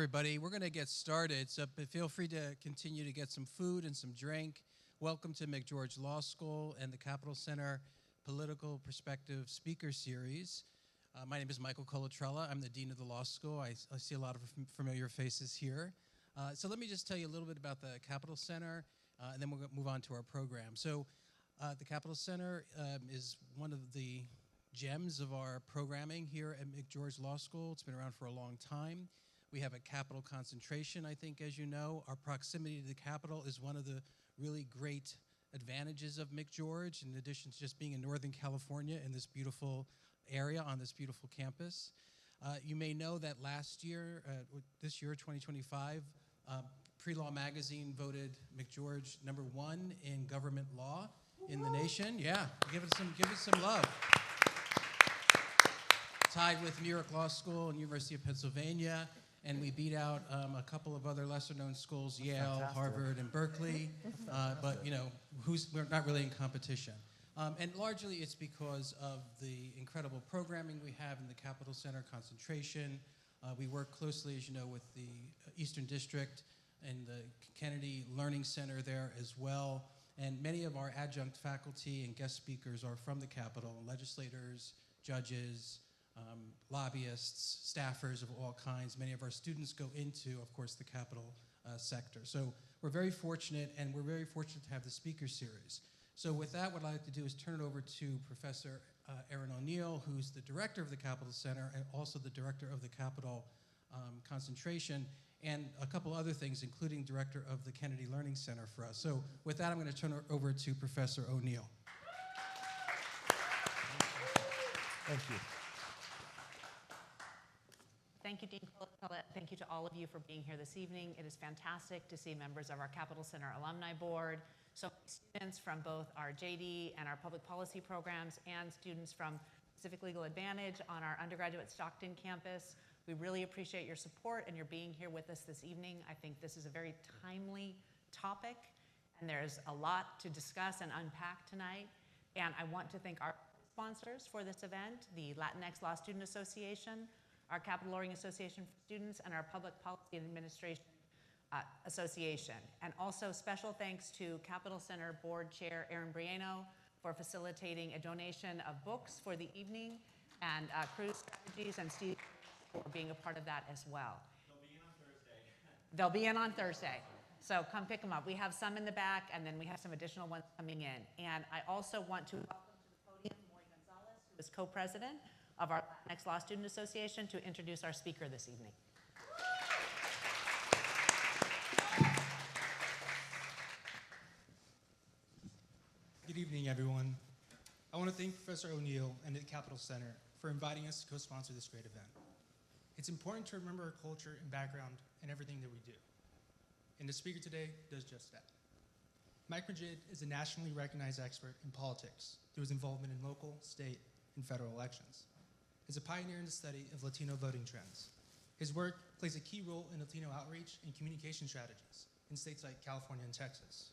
everybody. We're going to get started, so feel free to continue to get some food and some drink. Welcome to McGeorge Law School and the Capitol Center Political Perspective Speaker Series. My name is Michael Colatrella. I'm the Dean of the Law School. I see a lot of familiar faces here. So let me just tell you a little bit about the Capitol Center, and then we'll move on to our program. So the Capitol Center is one of the gems of our programming here at McGeorge Law School. It's been around for a long time. We have a Capitol concentration, I think, as you know. Our proximity to the Capitol is one of the really great advantages of McGeorge, in addition to just being in Northern California in this beautiful area on this beautiful campus. You may know that last year, this year, 2025, Pre-Law Magazine voted McGeorge #1 in government law in the nation. Yeah, give it some love. Tied with New York Law School and University of Pennsylvania, and we beat out a couple of other lesser-known schools, Yale, fantastic. Harvard, and Berkeley. But you know, we're not really in competition. And largely, it's because of the incredible programming we have in the Capitol Center concentration. We work closely, as you know, with the Eastern District and the Kennedy Learning Center there as well. And many of our adjunct faculty and guest speakers are from the Capitol: legislators, judges, lobbyists, staffers of all kinds. Many of our students go into, of course, the Capitol sector. So we're very fortunate, and we're very fortunate to have the speaker series. So with that, what I'd like to do is turn it over to Professor Erin O'Neill, who's the director of the Capitol Center and also the director of the Capitol Concentration, and a couple other things, including director of the Kennedy Learning Center for us. So with that, I'm going to turn it over to Professor O'Neill. Thank you. Thank you, Dean Colatrella. Thank you to all of you for being here this evening. It is fantastic to see members of our Capitol Center Alumni Board, so many students from both our JD and our public policy programs, and students from Pacific Legal Advantage on our undergraduate Stockton campus. We really appreciate your support and your being here with us this evening. I think this is a very timely topic, and there's a lot to discuss and unpack tonight. And I want to thank our sponsors for this event, the Latinx Law Student Association, our Capitol Lawyering Association for Students, and our Public Policy and Administration Association. And also special thanks to Capitol Center Board Chair Aaron Briano for facilitating a donation of books for the evening, and Cruise Strategies and Steve for being a part of that as well. They'll be in on Thursday. They'll be in on Thursday. So come pick them up. We have some in the back, and then we have some additional ones coming in. And I also want to welcome to the podium Maury Gonzalez, who is co-president of our Latinx Law Student Association, to introduce our speaker this evening. Good evening, everyone. I want to thank Professor O'Neill and the Capitol Center for inviting us to co-sponsor this great event. It's important to remember our culture and background in everything that we do. And the speaker today does just that. Mike Madrid is a nationally recognized expert in politics through his involvement in local, state, and federal elections. As a pioneer in the study of Latino voting trends, his work plays a key role in Latino outreach and communication strategies in states like California and Texas.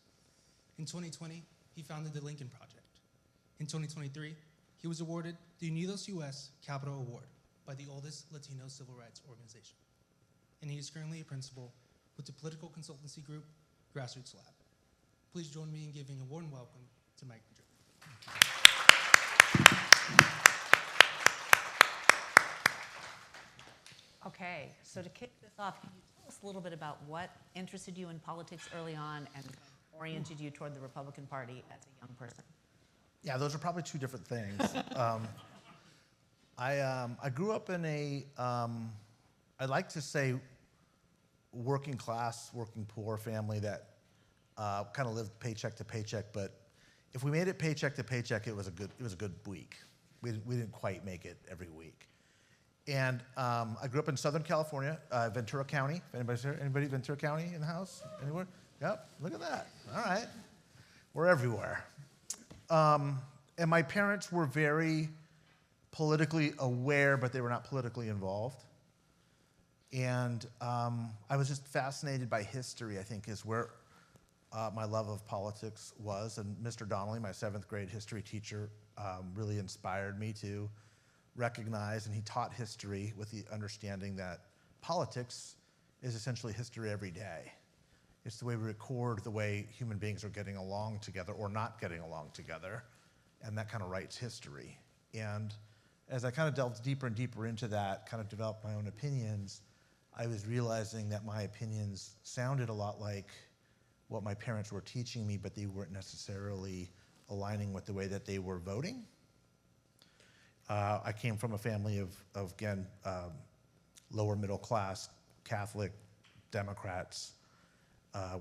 In 2020, he founded the Lincoln Project. In 2023, he was awarded the Unidos US Capitol Award by the oldest Latino civil rights organization. And he is currently a principal with the political consultancy group Grassroots Lab. Please join me in giving a warm welcome to Mike Madrid. Okay, so to kick this off, can you tell us a little bit about what interested you in politics early on and oriented you toward the Republican Party as a young person? Yeah, those are probably two different things. I grew up in a, I'd like to say, working class, working poor family that kind of lived paycheck to paycheck. But if we made it paycheck to paycheck, it was a good week. We didn't quite make it every week. And I grew up in Southern California, Ventura County. Anybody Ventura County in the house? Anywhere? Yep, look at that. All right. We're everywhere. And my parents were very politically aware, but they were not politically involved. And I was just fascinated by history, I think, is where my love of politics was. And Mr. Donnelly, my 7th grade history teacher, really inspired me to recognize, and he taught history with the understanding that politics is essentially history every day. It's the way we record the way human beings are getting along together or not getting along together, and that kind of writes history. And as I kind of delved deeper and deeper into that, kind of developed my own opinions, I was realizing that my opinions sounded a lot like what my parents were teaching me, but they weren't necessarily aligning with the way that they were voting. I came from a family of again, lower middle class, Catholic Democrats.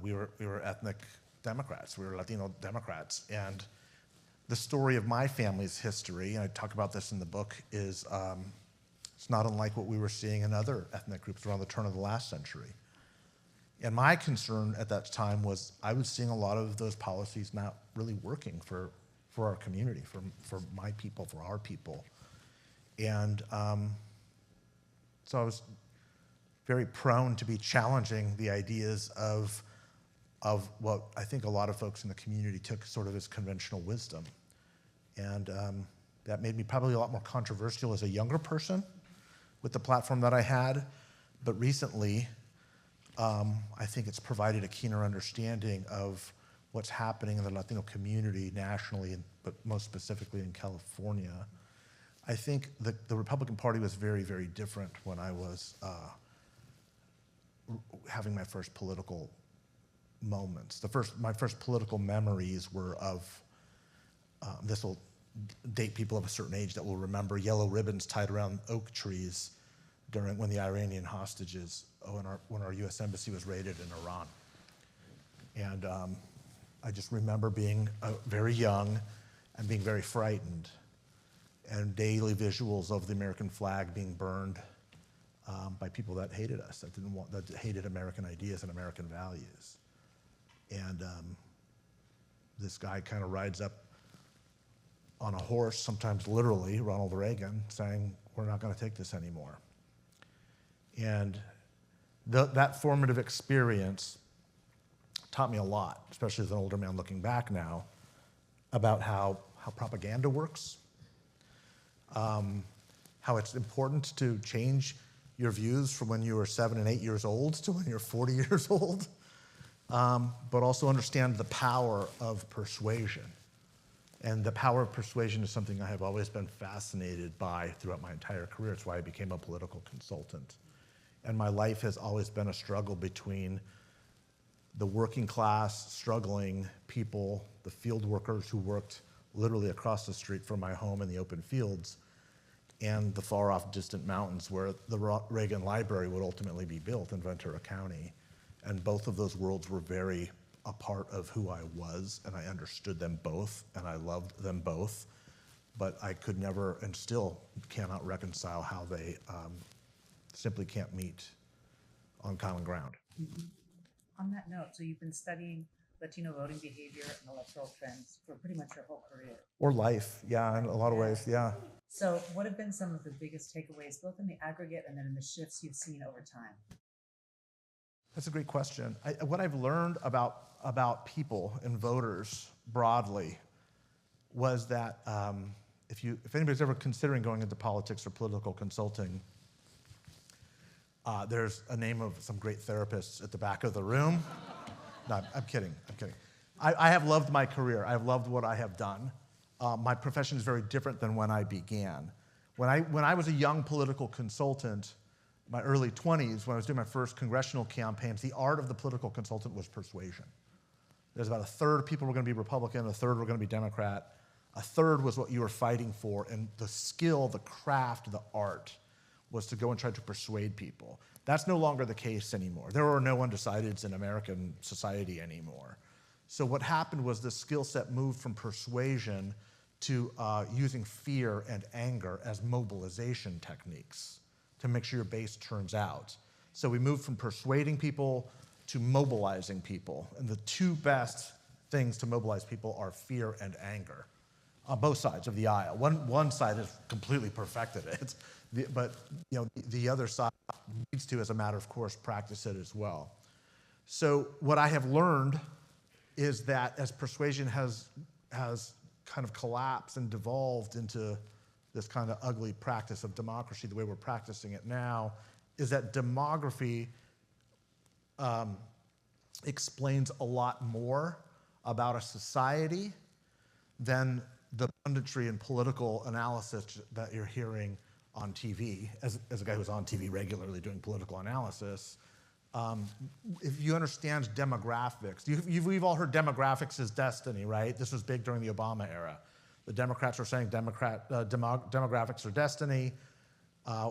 We were ethnic Democrats. We were Latino Democrats. And the story of my family's history, and I talk about this in the book, is it's not unlike what we were seeing in other ethnic groups around the turn of the last century. And my concern at that time was I was seeing a lot of those policies not really working for our community, for my people, for our people. And so I was very prone to be challenging the ideas of what I think a lot of folks in the community took sort of as conventional wisdom. And that made me probably a lot more controversial as a younger person with the platform that I had. But recently, I think it's provided a keener understanding of what's happening in the Latino community nationally, but most specifically in California. I think the Republican Party was very, very different when I was having my first political moments. My first political memories were of, this will date people of a certain age that will remember yellow ribbons tied around oak trees when the Iranian hostages, when our US embassy was raided in Iran. And I just remember being very young and being very frightened, and daily visuals of the American flag being burned by people that hated us, that hated American ideas and American values. And this guy kind of rides up on a horse, sometimes literally, Ronald Reagan, saying, "We're not going to take this anymore." And that formative experience taught me a lot, especially as an older man looking back now, about how propaganda works, how it's important to change your views from when you were 7 and 8 years old to when you're 40 years old, but also understand the power of persuasion. And the power of persuasion is something I have always been fascinated by throughout my entire career. It's why I became a political consultant. And my life has always been a struggle between the working class, struggling people, the field workers who worked literally across the street from my home in the open fields, and the far off distant mountains where the Reagan Library would ultimately be built in Ventura County. And both of those worlds were very a part of who I was, and I understood them both, and I loved them both. But I could never, and still cannot reconcile how they simply can't meet on common ground. Mm-hmm. On that note, so you've been studying Latino voting behavior and electoral trends for pretty much your whole career. Or life, yeah, in a lot of ways, yeah. So what have been some of the biggest takeaways, both in the aggregate and then in the shifts you've seen over time? That's a great question. What I've learned about people and voters broadly was that if anybody's ever considering going into politics or political consulting, there's a name of some great therapists at the back of the room. No, I'm kidding. I have loved my career. I've loved what I have done. My profession is very different than when I began. When I was a young political consultant, my early 20s, when I was doing my first congressional campaigns, the art of the political consultant was persuasion. There's about a third of people were going to be Republican, a third were going to be Democrat, a third was what you were fighting for, and the skill, the craft, the art was to go and try to persuade people. That's no longer the case anymore. There are no undecideds in American society anymore. So what happened was the skill set moved from persuasion to using fear and anger as mobilization techniques to make sure your base turns out. So we moved from persuading people to mobilizing people. And the two best things to mobilize people are fear and anger on both sides of the aisle. One side has completely perfected it, but the other side needs to, as a matter of course, practice it as well. So what I have learned is that as persuasion has kind of collapsed and devolved into this kind of ugly practice of democracy, the way we're practicing it now, is that demography explains a lot more about a society than the punditry and political analysis that you're hearing on TV. As a guy who's on TV regularly doing political analysis, if you understand demographics, we've all heard demographics is destiny, right? This was big during the Obama era. The Democrats were saying demographics are destiny,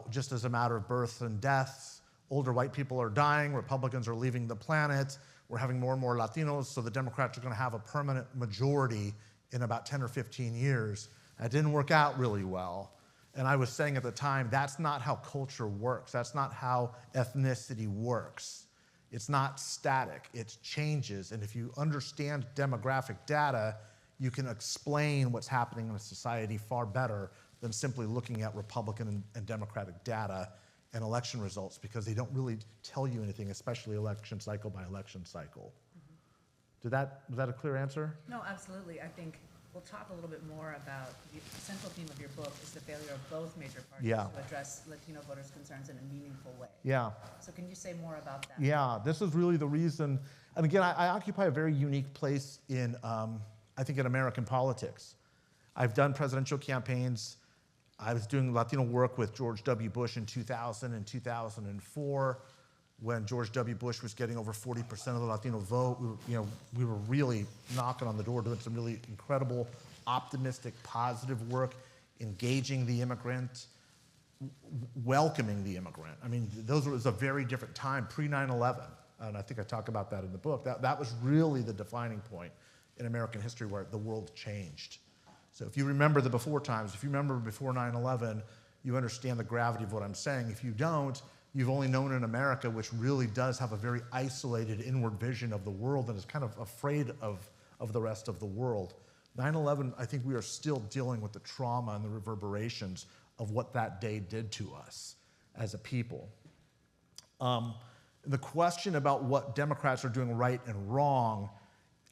just as a matter of births and deaths. Older white people are dying, Republicans are leaving the planet, we're having more and more Latinos, so the Democrats are going to have a permanent majority in about 10 or 15 years. That didn't work out really well. And I was saying at the time, that's not how culture works. That's not how ethnicity works. It's not static, it changes. And if you understand demographic data, you can explain what's happening in a society far better than simply looking at Republican and Democratic data and election results, because they don't really tell you anything, especially election cycle by election cycle. Was that a clear answer? No, absolutely. I think we'll talk a little bit more about the central theme of your book is the failure of both major parties to address Latino voters' concerns in a meaningful way. Yeah. So can you say more about that? Yeah, this is really the reason. And again, I occupy a very unique place in, I think, in American politics. I've done presidential campaigns. I was doing Latino work with George W. Bush in 2000 and 2004. When George W. Bush was getting over 40% of the Latino vote, we were really knocking on the door, doing some really incredible, optimistic, positive work, engaging the immigrant, welcoming the immigrant. I mean, was a very different time, pre-9/11, and I think I talk about that in the book. That was really the defining point in American history where the world changed. So if you remember the before times, if you remember before 9/11, you understand the gravity of what I'm saying. If you don't, you've only known in America, which really does have a very isolated inward vision of the world and is kind of afraid of the rest of the world. 9/11, I think we are still dealing with the trauma and the reverberations of what that day did to us as a people. The question about what Democrats are doing right and wrong,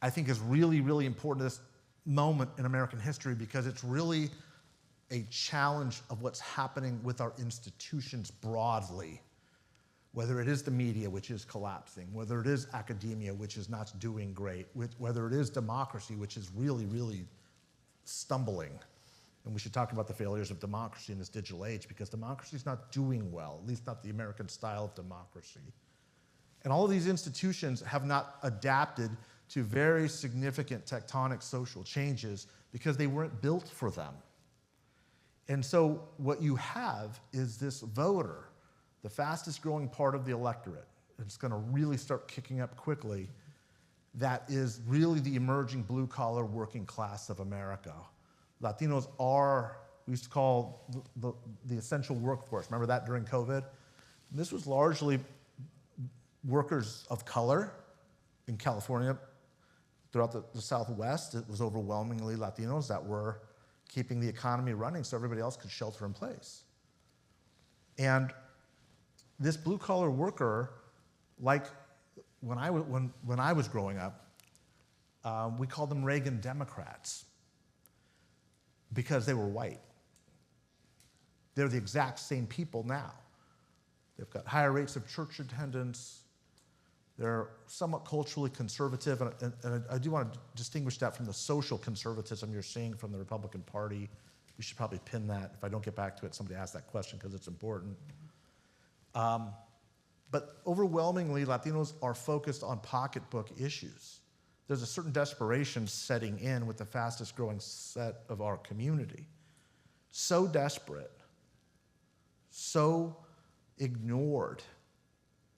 I think is really, really important to this moment in American history, because it's really a challenge of what's happening with our institutions broadly. Whether it is the media, which is collapsing, whether it is academia, which is not doing great, whether it is democracy, which is really, really stumbling. And we should talk about the failures of democracy in this digital age, because democracy is not doing well, at least not the American style of democracy. And all of these institutions have not adapted to very significant tectonic social changes because they weren't built for them. And so what you have is this voter, the fastest growing part of the electorate, it's going to really start kicking up quickly, that is really the emerging blue-collar working class of America. Latinos are, we used to call the essential workforce. Remember that during COVID? This was largely workers of color in California. Throughout the Southwest, it was overwhelmingly Latinos that were keeping the economy running so everybody else could shelter in place. And this blue-collar worker, like when I was growing up, we called them Reagan Democrats because they were white. They're the exact same people now. They've got higher rates of church attendance. They're somewhat culturally conservative, and I do want to distinguish that from the social conservatism you're seeing from the Republican Party. We should probably pin that. If I don't get back to it, somebody ask that question because it's important. But overwhelmingly, Latinos are focused on pocketbook issues. There's a certain desperation setting in with the fastest growing set of our community. So desperate, so ignored,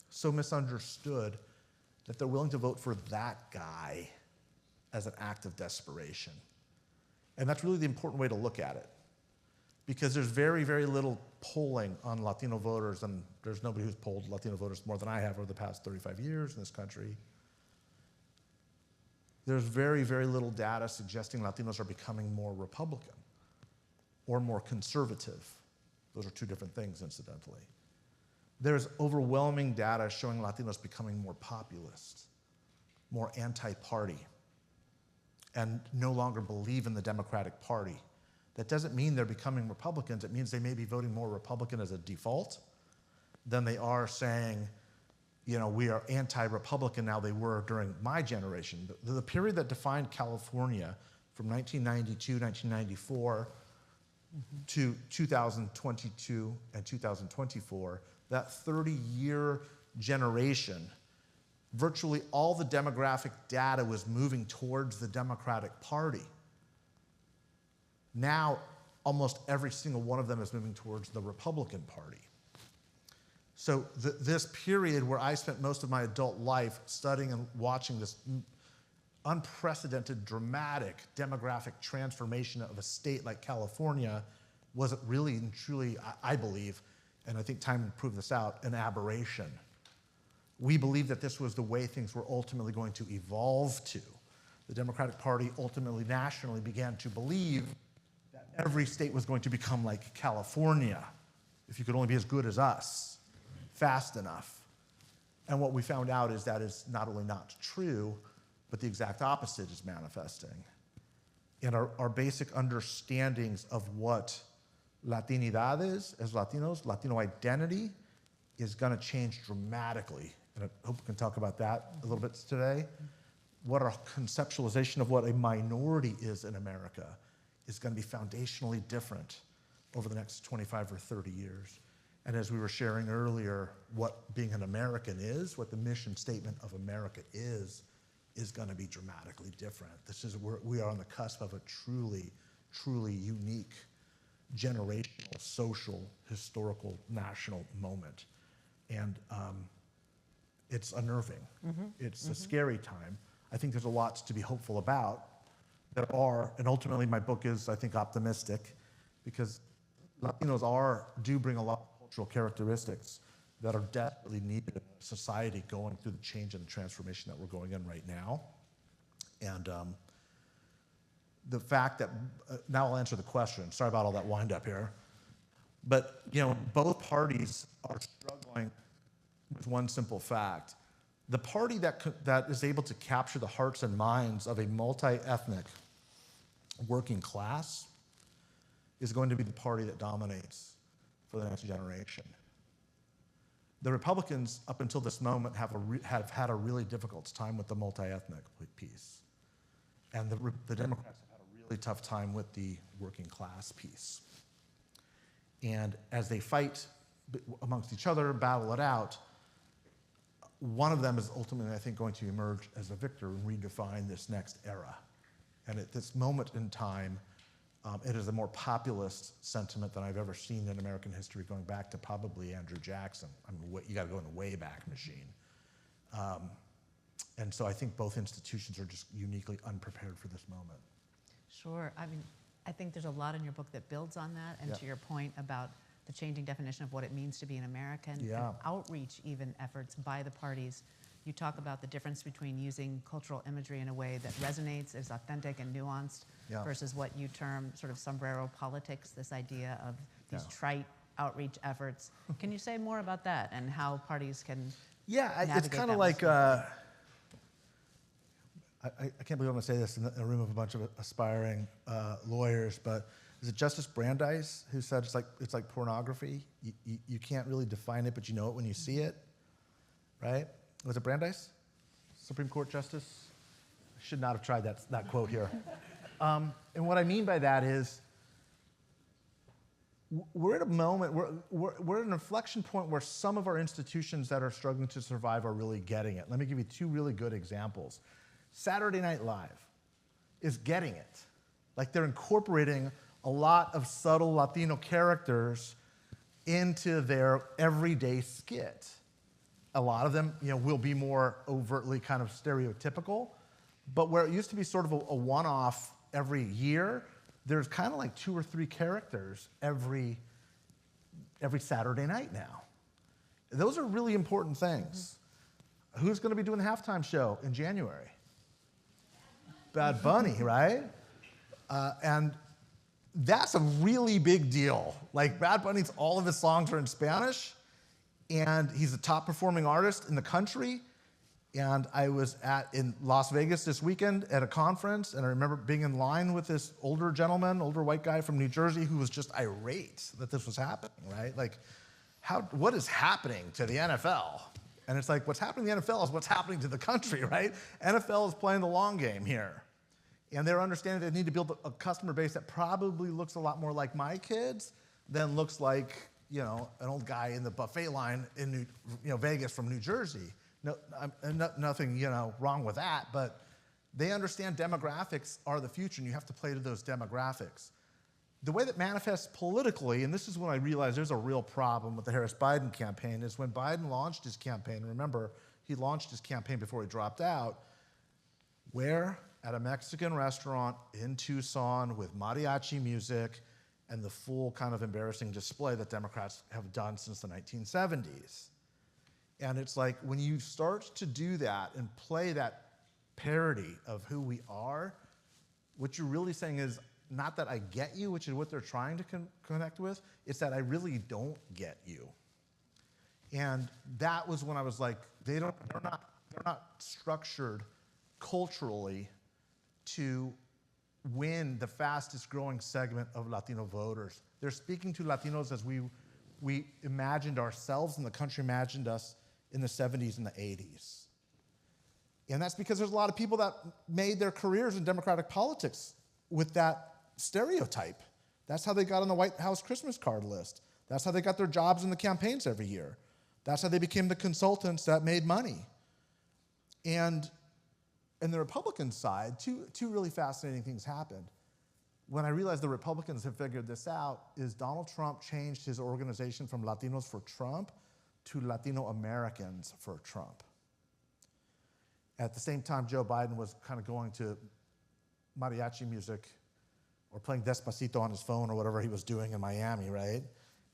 so misunderstood, that they're willing to vote for that guy as an act of desperation. And that's really the important way to look at it, because there's very, very little polling on Latino voters, and there's nobody who's polled Latino voters more than I have over the past 35 years in this country. There's very, very little data suggesting Latinos are becoming more Republican or more conservative. Those are two different things, incidentally. There's overwhelming data showing Latinos becoming more populist, more anti-party, and no longer believe in the Democratic Party. That doesn't mean they're becoming Republicans. It means they may be voting more Republican as a default than they are saying, we are anti-Republican now, they were during my generation. The period that defined California from 1992, 1994 to 2022 and 2024, that 30-year generation, virtually all the demographic data was moving towards the Democratic Party. Now, almost every single one of them is moving towards the Republican Party. So this period where I spent most of my adult life studying and watching this unprecedented, dramatic demographic transformation of a state like California was really and truly, I believe, and I think time will prove this out, an aberration. We believed that this was the way things were ultimately going to evolve to. The Democratic Party ultimately nationally began to believe that every state was going to become like California, if you could only be as good as us, fast enough. And what we found out is that is not only not true, but the exact opposite is manifesting. And our basic understandings of what Latinidad is, as Latinos, Latino identity, is going to change dramatically. And I hope we can talk about that a little bit today. What our conceptualization of what a minority is in America is going to be foundationally different over the next 25 or 30 years. And as we were sharing earlier, what being an American is, what the mission statement of America is going to be dramatically different. This is where we are on the cusp of a truly, truly unique generational, social, historical, national moment. And it's unnerving. It's a scary time. I think there's a lot to be hopeful about. And ultimately my book is, I think, optimistic, because Latinos do bring a lot of cultural characteristics that are desperately needed in society going through the change and the transformation that we're going in right now. And the fact that, now I'll answer the question, sorry about all that wind up here, but both parties are struggling with one simple fact. The party that is able to capture the hearts and minds of a multi-ethnic working class is going to be the party that dominates for the next generation. The Republicans, up until this moment, have had a really difficult time with the multi-ethnic piece. And the Democrats have had a really tough time with the working class piece. And as they fight amongst each other, battle it out, one of them is ultimately, I think, going to emerge as a victor and redefine this next era. And at this moment in time, it is a more populist sentiment than I've ever seen in American history, going back to probably Andrew Jackson. I mean, you got to go in the Wayback Machine. And so I think both institutions are just uniquely unprepared for this moment. Sure. I mean, I think there's a lot in your book that builds on that, and to your point about the changing definition of what it means to be an American, and outreach even efforts by the parties. You talk about the difference between using cultural imagery in a way that resonates, is authentic and nuanced, versus what you term sort of sombrero politics, this idea of these trite outreach efforts. Can you say more about that and how parties can it's kind of like, I can't believe I'm going to say this in a room of a bunch of aspiring lawyers, but is it Justice Brandeis who said it's like pornography? You can't really define it, but you know it when you see it, right? Was it Brandeis? Supreme Court Justice? I should not have tried that quote here. And what I mean by that is, we're at a moment, we're at an inflection point where some of our institutions that are struggling to survive are really getting it. Let me give you two really good examples. Saturday Night Live is getting it. Like, they're incorporating a lot of subtle Latino characters into their everyday skit. A lot of them, will be more overtly kind of stereotypical, but where it used to be sort of a one-off every year, there's kind of like 2 or 3 characters every Saturday night now. Those are really important things. Who's going to be doing the halftime show in January? Bad Bunny, right? And that's a really big deal. Like, Bad Bunny's, all of his songs are in Spanish, and he's a top performing artist in the country. And I was in Las Vegas this weekend at a conference, and I remember being in line with this older white guy from New Jersey, who was just irate that this was happening, right? Like, what is happening to the NFL? And it's like, what's happening in the NFL is what's happening to the country, right? NFL is playing the long game here. And they're understanding they need to build a customer base that probably looks a lot more like my kids than looks like, you know, an old guy in the buffet line in Vegas from New Jersey. No, nothing, you know, wrong with that, but they understand demographics are the future, and you have to play to those demographics. The way that manifests politically, and this is when I realized there's a real problem with the Harris-Biden campaign, is when Biden launched his campaign. Remember, he launched his campaign before he dropped out. Where? At a Mexican restaurant in Tucson with mariachi music and the full kind of embarrassing display that Democrats have done since the 1970s. And it's like, when you start to do that and play that parody of who we are, what you're really saying is not that I get you, which is what they're trying to connect with, it's that I really don't get you. And that was when I was like, they're not structured culturally to win the fastest growing segment of Latino voters. They're speaking to Latinos as we imagined ourselves and the country imagined us in the 70s and the 80s. And that's because there's a lot of people that made their careers in Democratic politics with that stereotype. That's how they got on the White House Christmas card list. That's how they got their jobs in the campaigns every year. That's how they became the consultants that made money. And in the Republican side, two really fascinating things happened. When I realized the Republicans have figured this out, is Donald Trump changed his organization from Latinos for Trump to Latino Americans for Trump. At the same time, Joe Biden was kind of going to mariachi music or playing Despacito on his phone or whatever he was doing in Miami, right?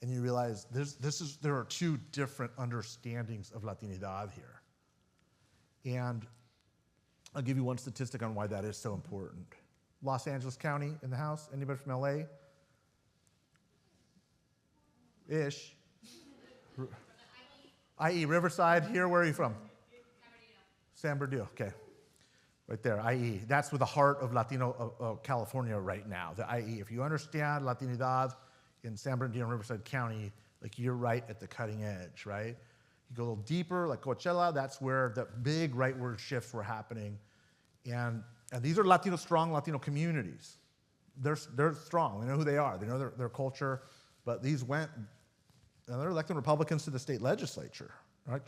And you realize there are two different understandings of Latinidad here. And I'll give you one statistic on why that is so important. Los Angeles County in the house? Anybody from LA? Ish. IE, Riverside, here, where are you from? San Bernardino, okay. Right there, IE. That's with the heart of Latino California right now, the IE. If you understand Latinidad in San Bernardino and Riverside County, like you're right at the cutting edge, right? You go a little deeper, like Coachella, that's where the big rightward shifts were happening. And these are strong Latino communities. They're strong, they know who they are, they know their culture, but these went, and they're electing Republicans to the state legislature, right?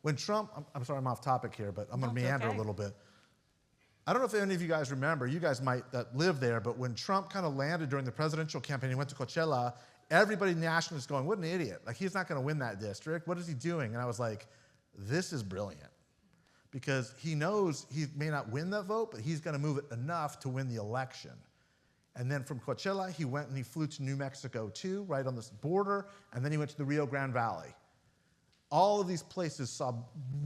When Trump, I'm sorry I'm off topic here, but I'm gonna meander a little bit. I don't know if any of you guys remember, you guys might that live there, but when Trump kind of landed during the presidential campaign, he went to Coachella, everybody nationally is going, what an idiot. Like, he's not gonna win that district. What is he doing? And I was like, this is brilliant. Because he knows he may not win that vote, but he's gonna move it enough to win the election. And then from Coachella, he went and he flew to New Mexico too, right on this border, and then he went to the Rio Grande Valley. All of these places saw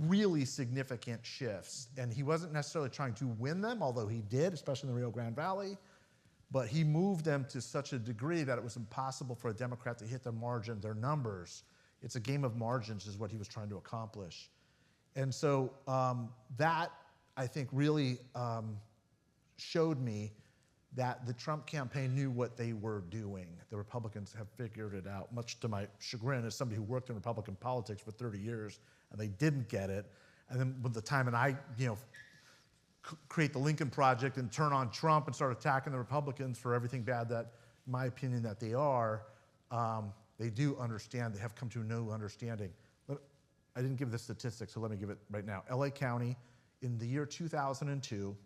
really significant shifts, and he wasn't necessarily trying to win them, although he did, especially in the Rio Grande Valley, but he moved them to such a degree that it was impossible for a Democrat to hit their margin, their numbers. It's a game of margins is what he was trying to accomplish. And so that, I think, really showed me that the Trump campaign knew what they were doing. The Republicans have figured it out, much to my chagrin as somebody who worked in Republican politics for 30 years, and they didn't get it. And then with the time, and I, create the Lincoln Project and turn on Trump and start attacking the Republicans for everything bad that, in my opinion, that they are, they do understand, they have come to a new understanding. I didn't give the statistics, so let me give it right now. LA County, in the year 2002,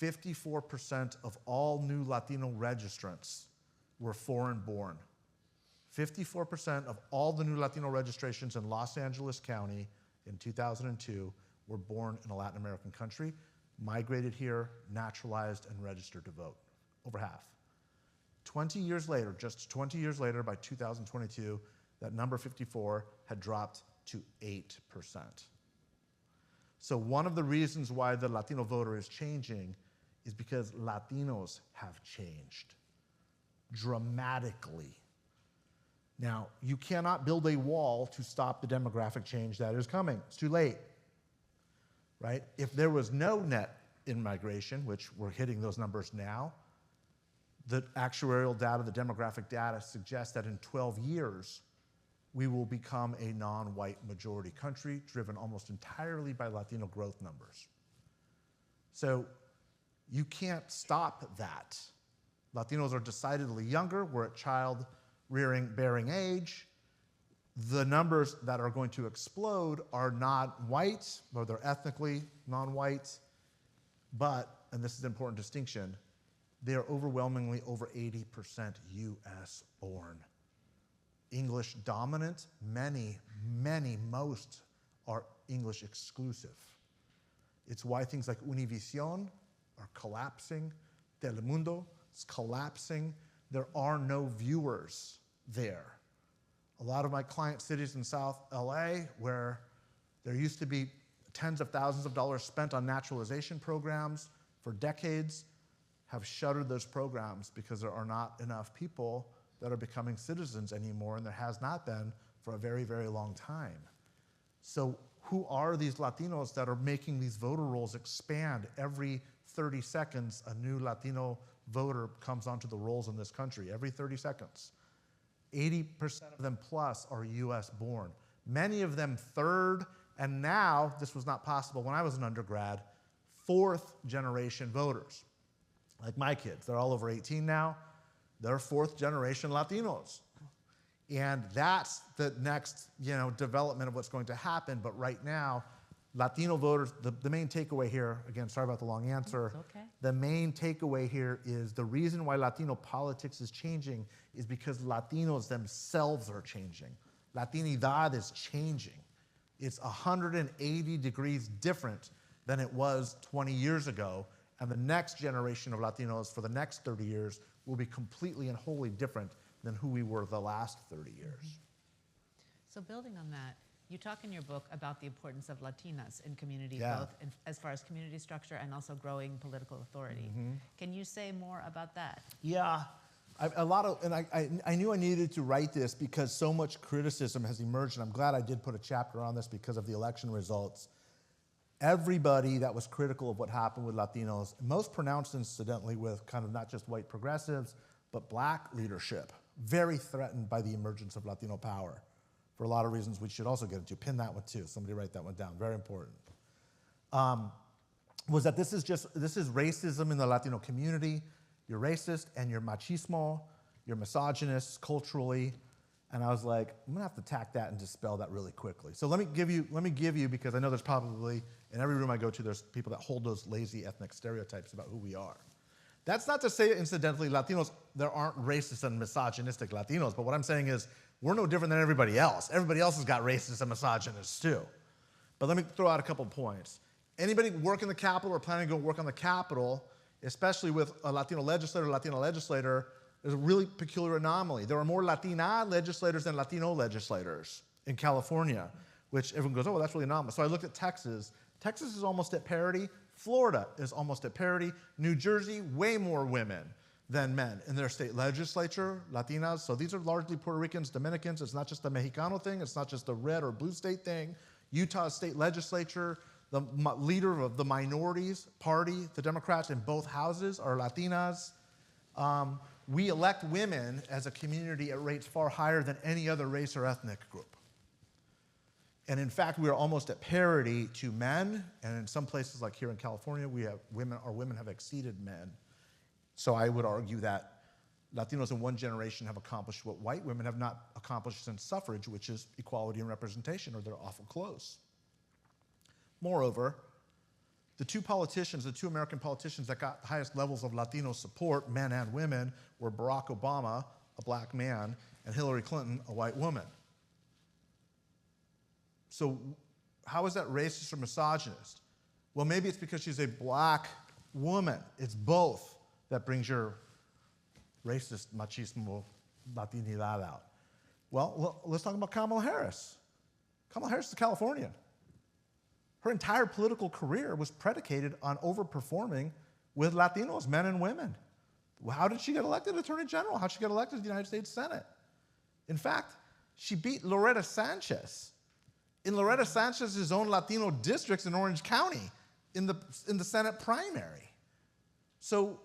54% of all new Latino registrants were foreign-born. 54% of all the new Latino registrations in Los Angeles County in 2002 were born in a Latin American country, migrated here, naturalized, and registered to vote. Over half. 20 years later, just 20 years later, by 2022, that number 54 had dropped to 8%. So one of the reasons why the Latino voter is changing is because Latinos have changed dramatically. Now, you cannot build a wall to stop the demographic change that is coming. It's too late, right? If there was no net in-migration, which we're hitting those numbers now, the actuarial data, the demographic data suggests that in 12 years, we will become a non-white majority country driven almost entirely by Latino growth numbers. So you can't stop that. Latinos are decidedly younger. We're at child-bearing age. The numbers that are going to explode are not white, or they're ethnically non-white, but, and this is an important distinction, they are overwhelmingly over 80% US born. English dominant, most are English exclusive. It's why things like Univision are collapsing, Telemundo is collapsing. There are no viewers there. A lot of my client cities in South LA, where there used to be tens of thousands of dollars spent on naturalization programs for decades, have shuttered those programs because there are not enough people that are becoming citizens anymore, and there has not been for a very, very long time. So who are these Latinos that are making these voter rolls expand? Every 30 seconds, a new Latino voter comes onto the rolls in this country, every 30 seconds. 80% of them plus are US born. Many of them third, and now, this was not possible when I was an undergrad, fourth generation voters. Like my kids, they're all over 18 now. They're fourth generation Latinos. And that's the next, development of what's going to happen. But right now, Latino voters, the main takeaway here, again, sorry about the long answer. It's okay. The main takeaway here is the reason why Latino politics is changing is because Latinos themselves are changing. Latinidad is changing. It's 180 degrees different than it was 20 years ago. And the next generation of Latinos for the next 30 years will be completely and wholly different than who we were the last 30 years. So building on that, you talk in your book about the importance of Latinas in community, Yeah. both as far as community structure and also growing political authority. Can you say more about that? Yeah, I knew I needed to write this because so much criticism has emerged, and I'm glad I did put a chapter on this because of the election results. Everybody that was critical of what happened with Latinos, most pronounced incidentally with kind of not just white progressives, but black leadership, very threatened by the emergence of Latino power for a lot of reasons we should also get into. Pin that one too, somebody write that one down, very important. Was that this is racism in the Latino community. You're racist and you're machismo, you're misogynist culturally. And I was like, I'm gonna have to tack that and dispel that really quickly. So let me give you, because I know there's probably, in every room I go to, there's people that hold those lazy ethnic stereotypes about who we are. That's not to say, incidentally, Latinos, there aren't racist and misogynistic Latinos, but what I'm saying is, we're no different than everybody else. Everybody else has got racist and misogynists too. But let me throw out a couple points. Anybody work in the Capitol or planning to go work on the Capitol, especially with a Latino legislator, there's a really peculiar anomaly. There are more Latina legislators than Latino legislators in California, which everyone goes, oh, well, that's really anomalous. So I looked at Texas. Texas is almost at parity. Florida is almost at parity. New Jersey, way more women than men in their state legislature, Latinas. So these are largely Puerto Ricans, Dominicans. It's not just the Mexicano thing. It's not just the red or blue state thing. Utah's state legislature, the leader of the minorities party, the Democrats in both houses are Latinas. We elect women as a community at rates far higher than any other race or ethnic group. And in fact, we are almost at parity to men, and in some places like here in California, our women have exceeded men. So I would argue that Latinos in one generation have accomplished what white women have not accomplished since suffrage, which is equality and representation, or they're awful close. Moreover, the two American politicians that got the highest levels of Latino support, men and women, were Barack Obama, a black man, and Hillary Clinton, a white woman. So how is that racist or misogynist? Well, maybe it's because she's a black woman. It's both that brings your racist machismo Latinidad out. Well, let's talk about Kamala Harris. Kamala Harris is a Californian. Her entire political career was predicated on overperforming with Latinos, men and women. How did she get elected Attorney General? How did she get elected to the United States Senate? In fact, she beat Loretta Sanchez in Loretta Sanchez's own Latino districts in Orange County in the Senate primary. So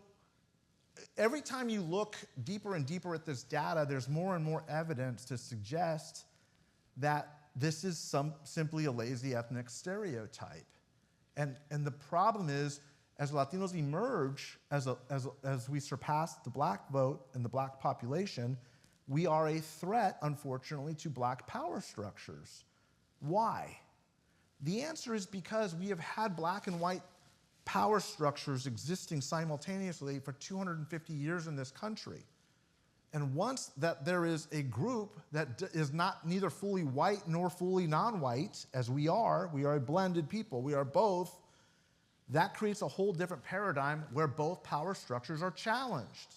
every time you look deeper and deeper at this data, there's more and more evidence to suggest that this is simply a lazy ethnic stereotype. And the problem is, as Latinos emerge, as we surpass the black vote and the black population, we are a threat, unfortunately, to black power structures. Why? The answer is because we have had black and white power structures existing simultaneously for 250 years in this country. And once that there is a group that is neither fully white nor fully non-white, as we are a blended people, we are both, that creates a whole different paradigm where both power structures are challenged.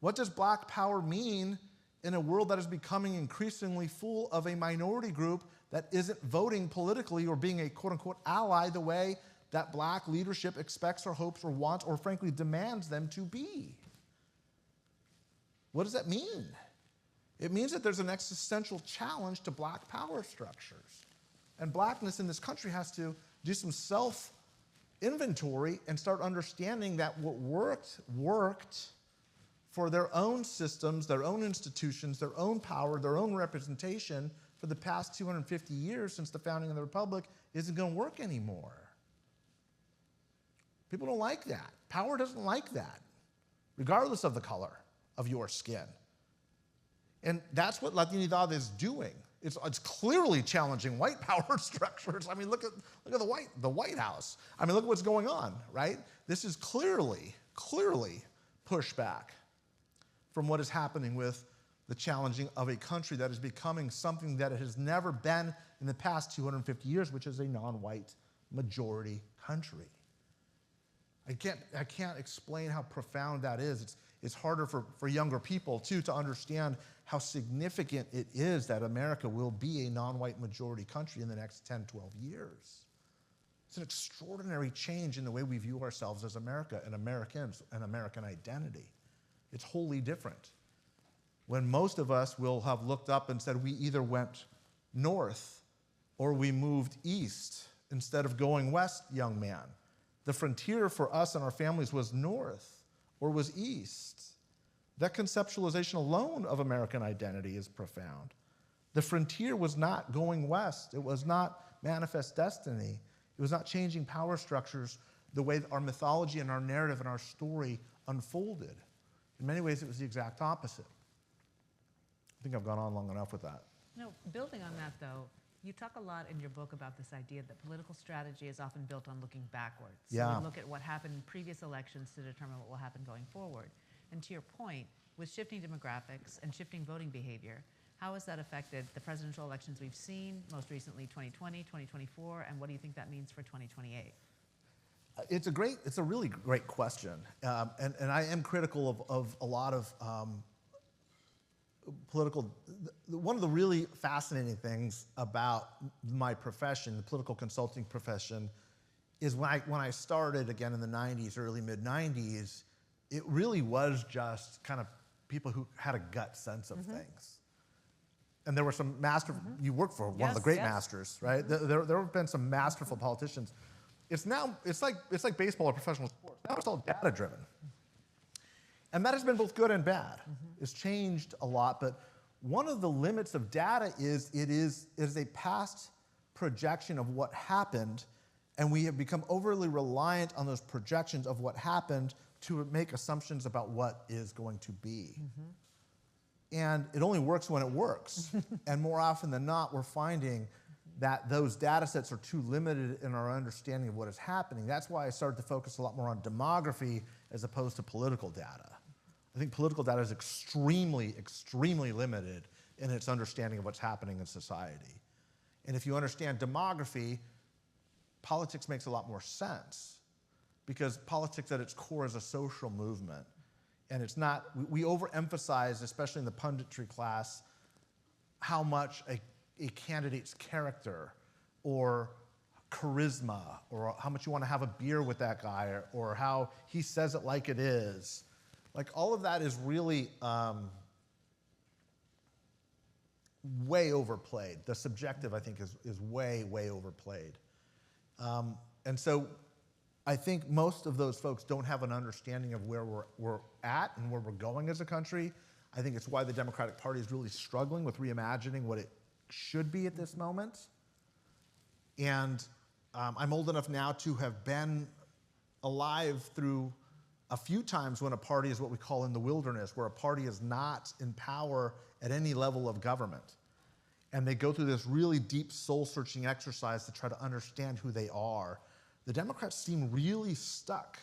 What does black power mean in a world that is becoming increasingly full of a minority group that isn't voting politically or being a quote-unquote ally the way that black leadership expects or hopes or wants or frankly demands them to be? What does that mean? It means that there's an existential challenge to black power structures. And blackness in this country has to do some self-inventory and start understanding that what worked for their own systems, their own institutions, their own power, their own representation for the past 250 years since the founding of the Republic isn't going to work anymore. People don't like that. Power doesn't like that, regardless of the color of your skin. And that's what Latinidad is doing. It's clearly challenging white power structures. I mean, look at the White House. I mean, look at what's going on, right? This is clearly pushback from what is happening with the challenging of a country that is becoming something that it has never been in the past 250 years, which is a non-white majority country. I can't explain how profound that is. It's harder for younger people, too, to understand how significant it is that America will be a non-white majority country in the next 10, 12 years. It's an extraordinary change in the way we view ourselves as America and Americans and American identity. It's wholly different. When most of us will have looked up and said we either went north or we moved east instead of going west, young man. The frontier for us and our families was north or was east. That conceptualization alone of American identity is profound. The frontier was not going west. It was not manifest destiny. It was not changing power structures the way our mythology and our narrative and our story unfolded. In many ways, it was the exact opposite. I think I've gone on long enough with that. No, building on that, though, you talk a lot in your book about this idea that political strategy is often built on looking backwards. Yeah. So we look at what happened in previous elections to determine what will happen going forward. And to your point, with shifting demographics and shifting voting behavior, how has that affected the presidential elections we've seen, most recently 2020, 2024, and what do you think that means for 2028? It's a really great question. And I am critical of a lot of political. One of the really fascinating things about my profession, the political consulting profession, is when I started again in the 90s, early mid-90s, it really was just kind of people who had a gut sense of things. And there were some you worked for one of the great masters, right? There have been some masterful politicians. It's like baseball or professional sports. Now it's all data driven. And that has been both good and bad. It's changed a lot, but one of the limits of data is it is a past projection of what happened, and we have become overly reliant on those projections of what happened to make assumptions about what is going to be. And it only works when it works. And more often than not, we're finding that those data sets are too limited in our understanding of what is happening. That's why I started to focus a lot more on demography as opposed to political data. I think political data is extremely, extremely limited in its understanding of what's happening in society. And if you understand demography, politics makes a lot more sense, because politics at its core is a social movement. And it's not, we overemphasize, especially in the punditry class, how much a candidate's character or charisma, or how much you want to have a beer with that guy, or how he says it like it is. Like, all of that is really way overplayed. The subjective, I think, is way, way overplayed. And so I think most of those folks don't have an understanding of where we're at and where we're going as a country. I think it's why the Democratic Party is really struggling with reimagining what it should be at this moment. And I'm old enough now to have been alive through a few times when a party is what we call in the wilderness, where a party is not in power at any level of government. And they go through this really deep soul-searching exercise to try to understand who they are. The Democrats seem really stuck.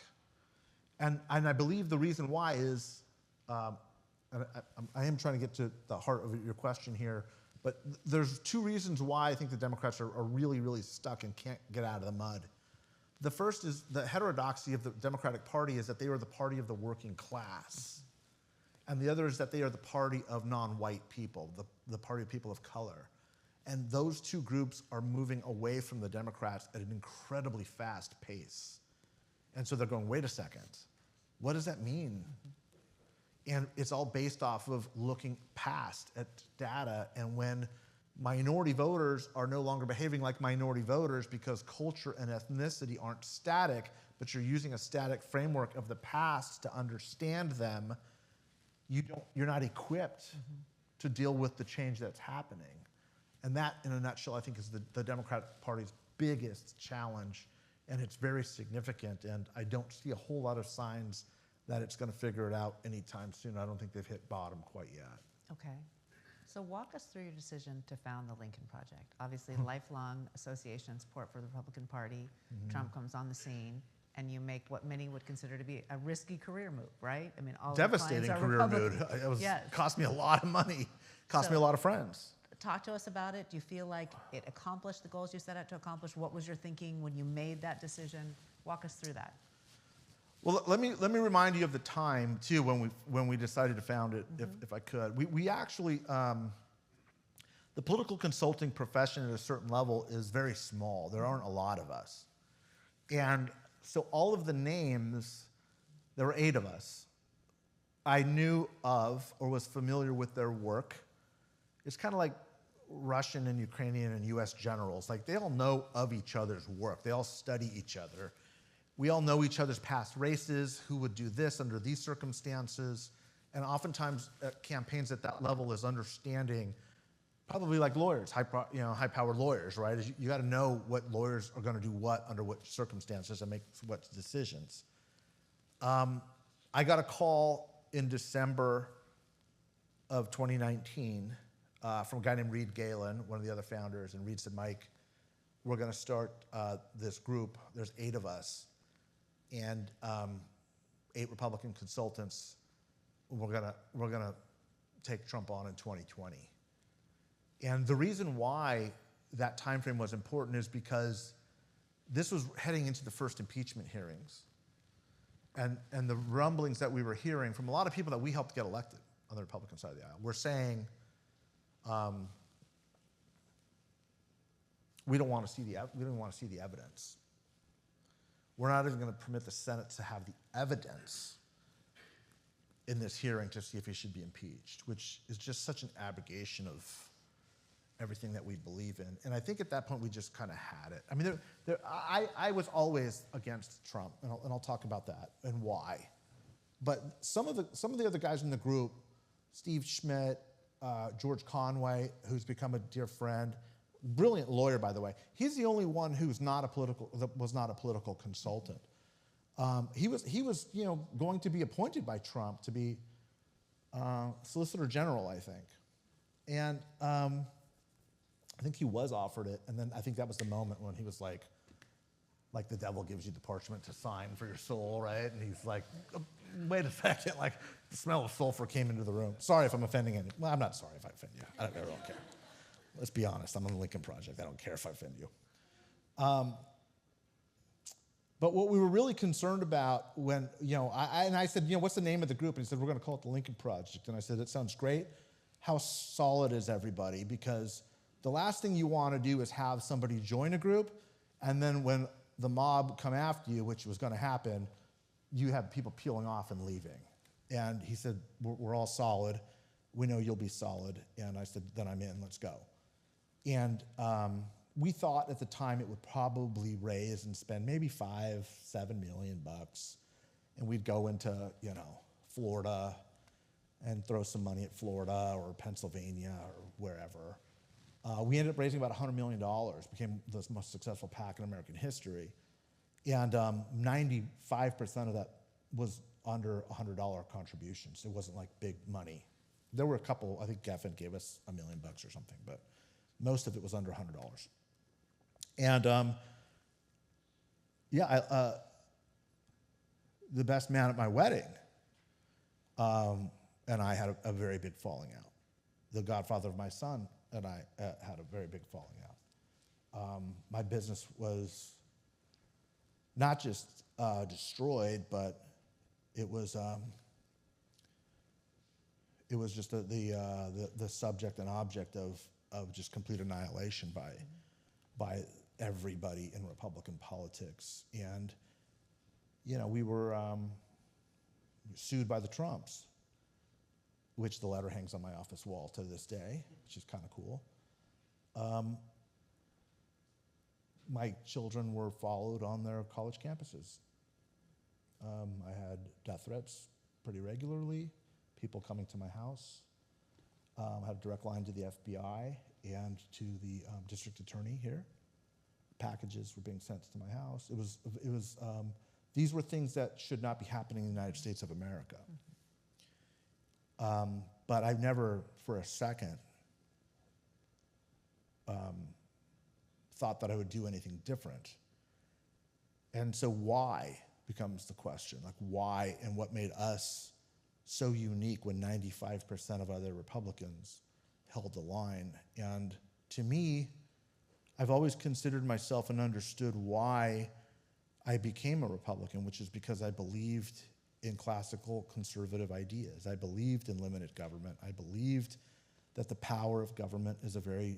And I believe the reason why is, and I am trying to get to the heart of your question here, but there's two reasons why I think the Democrats are really, really stuck and can't get out of the mud. The first is the heterodoxy of the Democratic Party is that they are the party of the working class. And the other is that they are the party of non-white people, the party of people of color. And those two groups are moving away from the Democrats at an incredibly fast pace. And so they're going, wait a second, what does that mean? And it's all based off of looking past at data. And when minority voters are no longer behaving like minority voters because culture and ethnicity aren't static, but you're using a static framework of the past to understand them, you're not equipped to deal with the change that's happening. And that, in a nutshell, I think is the Democratic Party's biggest challenge, and it's very significant, and I don't see a whole lot of signs that it's going to figure it out anytime soon. I don't think they've hit bottom quite yet. Okay. So walk us through your decision to found the Lincoln Project. Obviously, lifelong association and support for the Republican Party. Trump comes on the scene, and you make what many would consider to be a risky career move, right? I mean, all Devastating the clients are career Republican. move. It Yes. cost me a lot of money, cost me a lot of friends. Talk to us about it. Do you feel like it accomplished the goals you set out to accomplish? What was your thinking when you made that decision? Walk us through that. Well, let me remind you of the time too when we decided to found it, if I could. We actually the political consulting profession at a certain level is very small. There aren't a lot of us, and so all of the names, there were 8 of us, I knew of or was familiar with their work. It's kind of like Russian and Ukrainian and U.S. generals. Like, they all know of each other's work. They all study each other. We all know each other's past races, who would do this under these circumstances. And oftentimes campaigns at that level is understanding, probably like lawyers, high-powered lawyers, right? You got to know what lawyers are going to do what under what circumstances and make what decisions. I got a call in December of 2019 from a guy named Reed Galen, one of the other founders, and Reed said, Mike, we're going to start this group. There's 8 of us, and 8 Republican consultants. We're gonna take Trump on in 2020. And the reason why that time frame was important is because this was heading into the first impeachment hearings, and the rumblings that we were hearing from a lot of people that we helped get elected on the Republican side of the aisle were saying, we don't want to see the evidence. We're not even going to permit the Senate to have the evidence in this hearing to see if he should be impeached, which is just such an abrogation of everything that we believe in. And I think at that point we just kind of had it. I mean, I was always against Trump, and I'll talk about that and why. But some of the other guys in the group, Steve Schmidt, George Conway, who's become a dear friend, brilliant lawyer, by the way. He's the only one that was not a political consultant. He was going to be appointed by Trump to be Solicitor General, I think. And I think he was offered it, and then I think that was the moment when he was like the devil gives you the parchment to sign for your soul, right? And he's like, wait a second, like the smell of sulfur came into the room. Sorry if I'm offending anyone. Well, I'm not sorry if I offend you. I don't care. Let's be honest, I'm on the Lincoln Project. I don't care if I offend you. But what we were really concerned about when, I said, what's the name of the group? And he said, we're going to call it the Lincoln Project. And I said, that sounds great. How solid is everybody? Because the last thing you want to do is have somebody join a group, and then when the mob come after you, which was going to happen, you have people peeling off and leaving. And he said, we're all solid. We know you'll be solid. And I said, then I'm in, let's go. And we thought at the time it would probably raise and spend maybe $5-7 million bucks. And we'd go into, Florida and throw some money at Florida or Pennsylvania or wherever. We ended up raising about $100 million, became the most successful PAC in American history. And 95% of that was under $100 contributions. It wasn't like big money. There were a couple, I think Geffen gave us $1 million or something, but most of it was under $100. And the best man at my wedding and I had a very big falling out. The godfather of my son and I had a very big falling out. My business was not just destroyed, but it was just the subject and object of just complete annihilation by everybody in Republican politics. And we were sued by the Trumps, which the letter hangs on my office wall to this day, which is kind of cool. My children were followed on their college campuses. I had death threats pretty regularly, people coming to my house. I had a direct line to the FBI and to the district attorney here. Packages were being sent to my house. These were things that should not be happening in the United States of America. But I've never for a second thought that I would do anything different. And so why becomes the question. Like why and what made us so unique when 95% of other Republicans held the line. And to me, I've always considered myself and understood why I became a Republican, which is because I believed in classical conservative ideas. I believed in limited government. I believed that the power of government is a very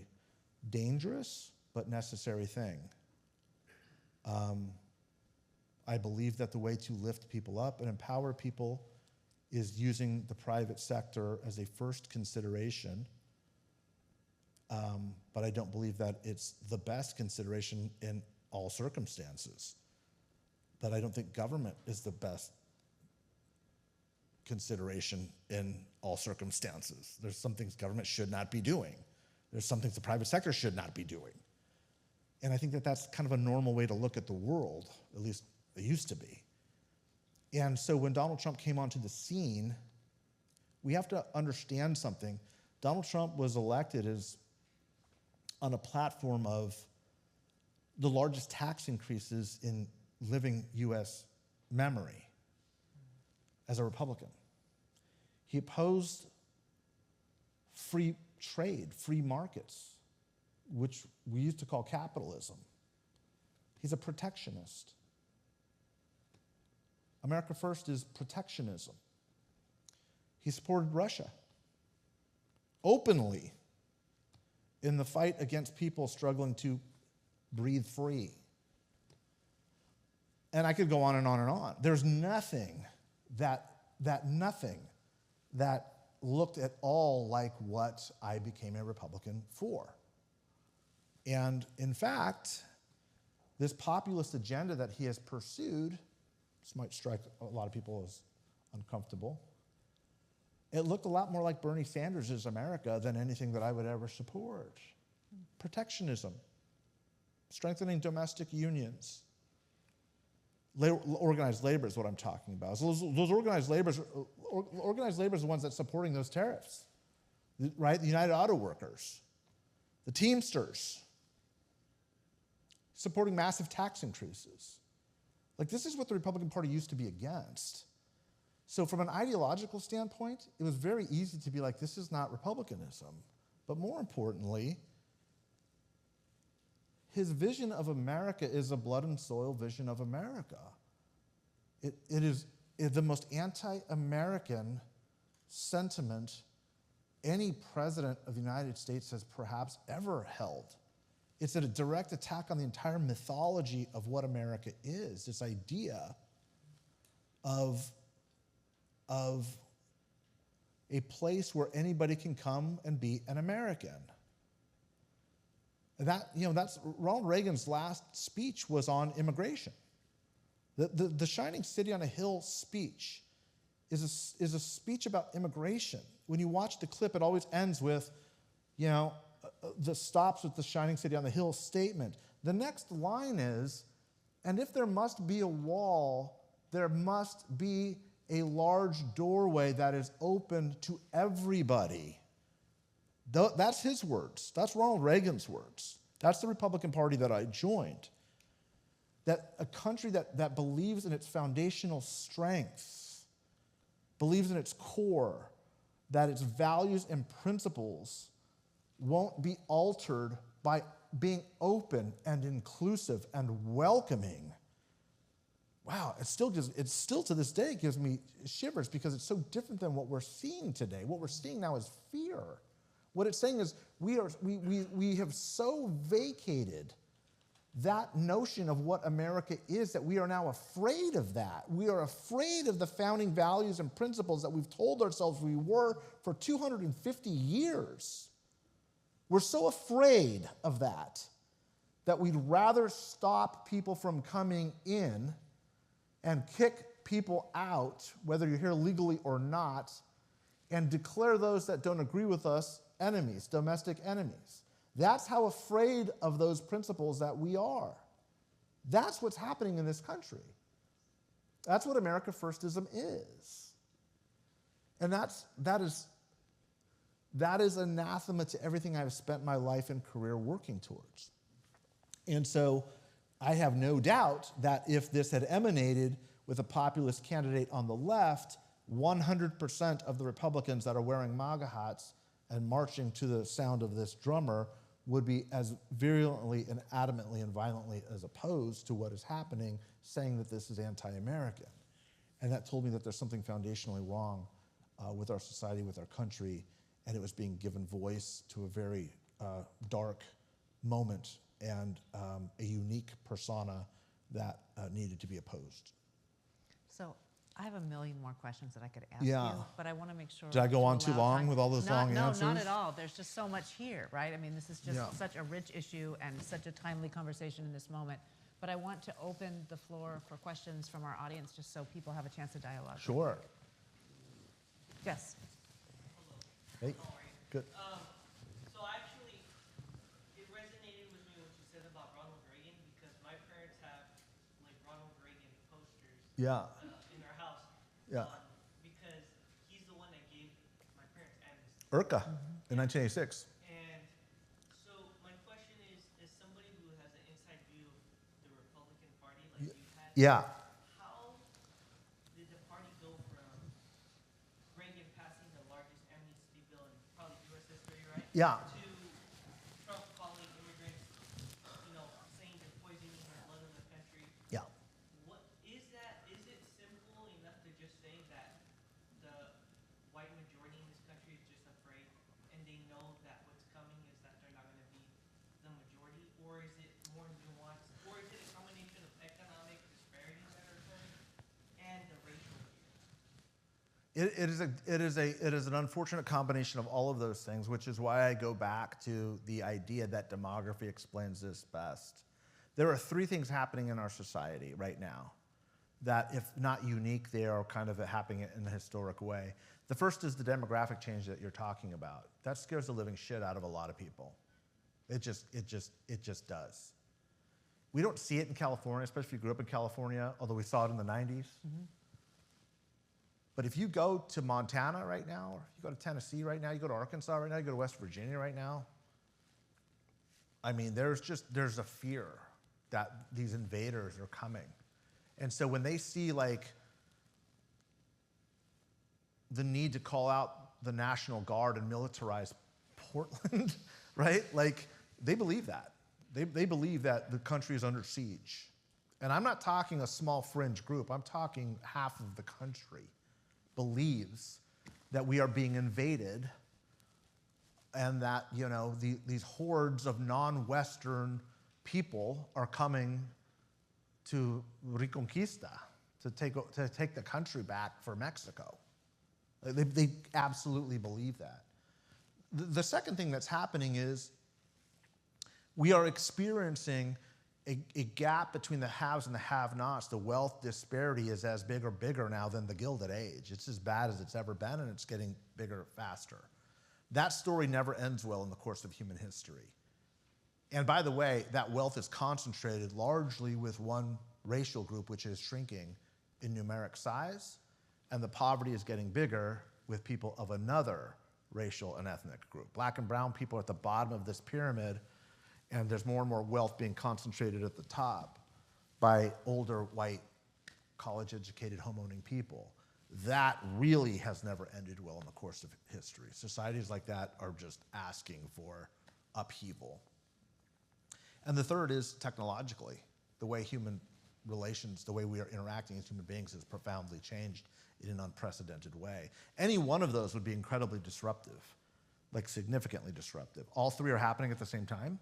dangerous but necessary thing. I believe that the way to lift people up and empower people is using the private sector as a first consideration, but I don't believe that it's the best consideration in all circumstances. But I don't think government is the best consideration in all circumstances. There's some things government should not be doing. There's some things the private sector should not be doing. And I think that that's kind of a normal way to look at the world, at least it used to be. And so when Donald Trump came onto the scene, we have to understand something. Donald Trump was elected as on a platform of the largest tax increases in living U.S. memory as a Republican. He opposed free trade, free markets, which we used to call capitalism. He's a protectionist. America First is protectionism. He supported Russia openly in the fight against people struggling to breathe free. And I could go on and on and on. There's nothing that looked at all like what I became a Republican for. And in fact, this populist agenda that he has pursued, this might strike a lot of people as uncomfortable, it looked a lot more like Bernie Sanders' America than anything that I would ever support. Protectionism, strengthening domestic unions. Organized labor is what I'm talking about. So those organized labor is the ones that's supporting those tariffs, right? The United Auto Workers, the Teamsters, supporting massive tax increases. Like this is what the Republican Party used to be against. So from an ideological standpoint, it was very easy to be like, this is not Republicanism. But more importantly, his vision of America is a blood and soil vision of America. It is the most anti-American sentiment any president of the United States has perhaps ever held. It's a direct attack on the entire mythology of what America is, this idea of a place where anybody can come and be an American. That's Ronald Reagan's last speech was on immigration. The Shining City on a Hill speech is a speech about immigration. When you watch the clip, it always ends with, that stops with the shining city on the hill statement. The next line is, and if there must be a wall, there must be a large doorway that is open to everybody. That's his words. That's Ronald Reagan's words. That's the Republican Party that I joined. That a country that believes in its foundational strengths, believes in its core, that its values and principles won't be altered by being open and inclusive and welcoming. Wow, it still to this day gives me shivers because it's so different than what we're seeing today. What we're seeing now is fear. What it's saying is we have so vacated that notion of what America is that we are now afraid of that. We are afraid of the founding values and principles that we've told ourselves we were for 250 years. We're so afraid of that we'd rather stop people from coming in and kick people out, whether you're here legally or not, and declare those that don't agree with us enemies, domestic enemies. That's how afraid of those principles that we are. That's what's happening in this country. That's what America Firstism is. And that is anathema to everything I've spent my life and career working towards. And so I have no doubt that if this had emanated with a populist candidate on the left, 100% of the Republicans that are wearing MAGA hats and marching to the sound of this drummer would be as virulently and adamantly and violently as opposed to what is happening, saying that this is anti-American. And that told me that there's something foundationally wrong with our society, with our country, and it was being given voice to a very dark moment and a unique persona that needed to be opposed. So I have a million more questions that I could ask Yeah. you, but I want to make sure. Did I go on to too allow long time. with all those long answers? No, not at all. There's just so much here, right? I mean, this is just Yeah. such a rich issue and such a timely conversation in this moment. But I want to open the floor for questions from our audience just so people have a chance to dialogue. Sure. Yes. Hey, good. So actually, it resonated with me what you said about Ronald Reagan because my parents have like Ronald Reagan posters Yeah. In their house. Yeah. Because he's the one that gave my parents amnesty. IRCA in 1986. And so my question is, as somebody who has an inside view of the Republican Party, like you had, Yeah. how did the party go from Reagan passing the largest amnesty bill in probably U.S. history, right? Yeah. To Trump calling immigrants, saying they're poisoning the blood of the country. Yeah. What is that? Is it simple enough to just say that the white majority in this country is just afraid and they know that what's coming is that they're not going to be the majority? Or is it more nuanced? Or is it a combination of economic disparities that are occurring and the racial fear? It is an unfortunate combination of all of those things, which is why I go back to the idea that demography explains this best. There are three things happening in our society right now that, if not unique, they are kind of happening in a historic way. The first is the demographic change that you're talking about. That scares the living shit out of a lot of people. It just does. We don't see it in California, especially if you grew up in California, although we saw it in the 90s. Mm-hmm. But if you go to Montana right now, or you go to Tennessee right now, you go to Arkansas right now, you go to West Virginia right now, I mean, there's a fear that these invaders are coming. And so when they see like the need to call out the National Guard and militarize Portland, right? Like they believe that. They believe that the country is under siege. And I'm not talking a small fringe group, I'm talking half of the country believes that we are being invaded and that, these hordes of non-Western people are coming to Reconquista, to take the country back for Mexico. They absolutely believe that. The second thing that's happening is we are experiencing a gap between the haves and the have-nots. The wealth disparity is as big or bigger now than the Gilded Age. It's as bad as it's ever been, and it's getting bigger faster. That story never ends well in the course of human history. And by the way, that wealth is concentrated largely with one racial group, which is shrinking in numeric size, and the poverty is getting bigger with people of another racial and ethnic group. Black and brown people are at the bottom of this pyramid, and there's more and more wealth being concentrated at the top by older, white, college-educated, home-owning people. That really has never ended well in the course of history. Societies like that are just asking for upheaval. And the third is technologically. The way human relations, the way we are interacting as human beings has profoundly changed in an unprecedented way. Any one of those would be incredibly disruptive, like significantly disruptive. All three are happening at the same time,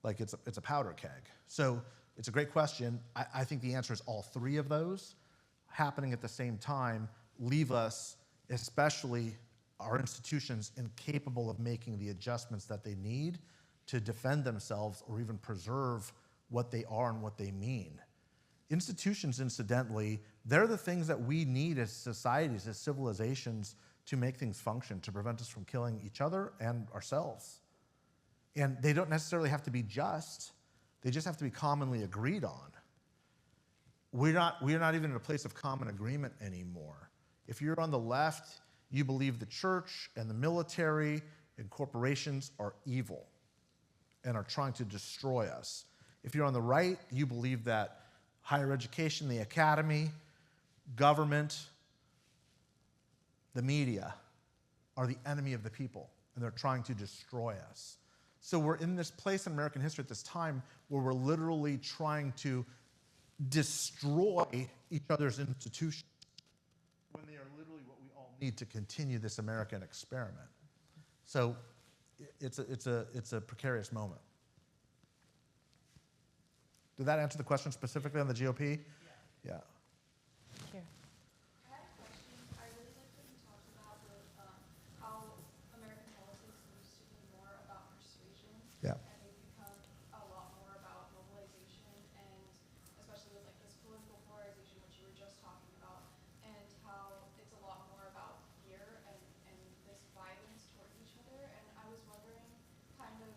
like it's a powder keg. So it's a great question. I think the answer is all three of those happening at the same time leave us, especially our institutions, incapable of making the adjustments that they need to defend themselves or even preserve what they are and what they mean. Institutions, incidentally, they're the things that we need as societies, as civilizations, to make things function, to prevent us from killing each other and ourselves. And they don't necessarily have to be just, they just have to be commonly agreed on. We're not even in a place of common agreement anymore. If you're on the left, you believe the church and the military and corporations are evil and are trying to destroy us. If you're on the right, you believe that higher education, the academy, government, the media are the enemy of the people, and they're trying to destroy us. So we're in this place in American history at this time where we're literally trying to destroy each other's institutions when they are literally what we all need to continue this American experiment. So it's a precarious moment. Did that answer the question specifically on the GOP? Yeah. Here. I had a question. I really liked what you talked about with how American politics used to be more about persuasion, Yeah. and they've become a lot more about mobilization, and especially with like this political polarization, which you were just talking about, and how it's a lot more about fear and this violence toward each other. And I was wondering, kind of,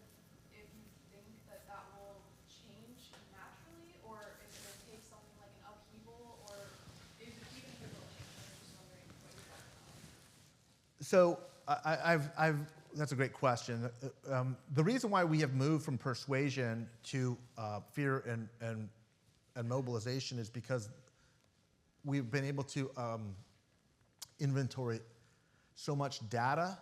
if you think that that will change naturally, or is it going to take something like an upheaval, or is it even if it will change? I was just wondering what you thought about. So that's a great question. The reason why we have moved from persuasion to fear and mobilization is because we've been able to inventory so much data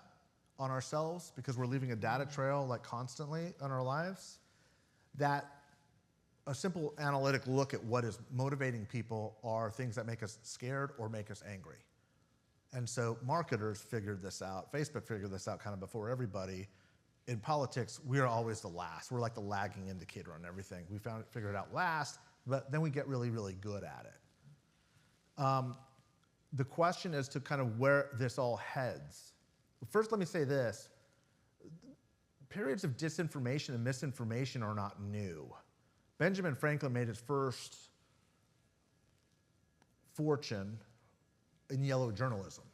on ourselves, because we're leaving a data trail like constantly on our lives, that a simple analytic look at what is motivating people are things that make us scared or make us angry. And so marketers figured this out. Facebook figured this out kind of before everybody. In politics, we're always the last. We're like the lagging indicator on everything. We figured it out last, but then we get really, really good at it. The question is to kind of where this all heads. First, let me say this. Periods of disinformation and misinformation are not new. Benjamin Franklin made his first fortune in yellow journalism.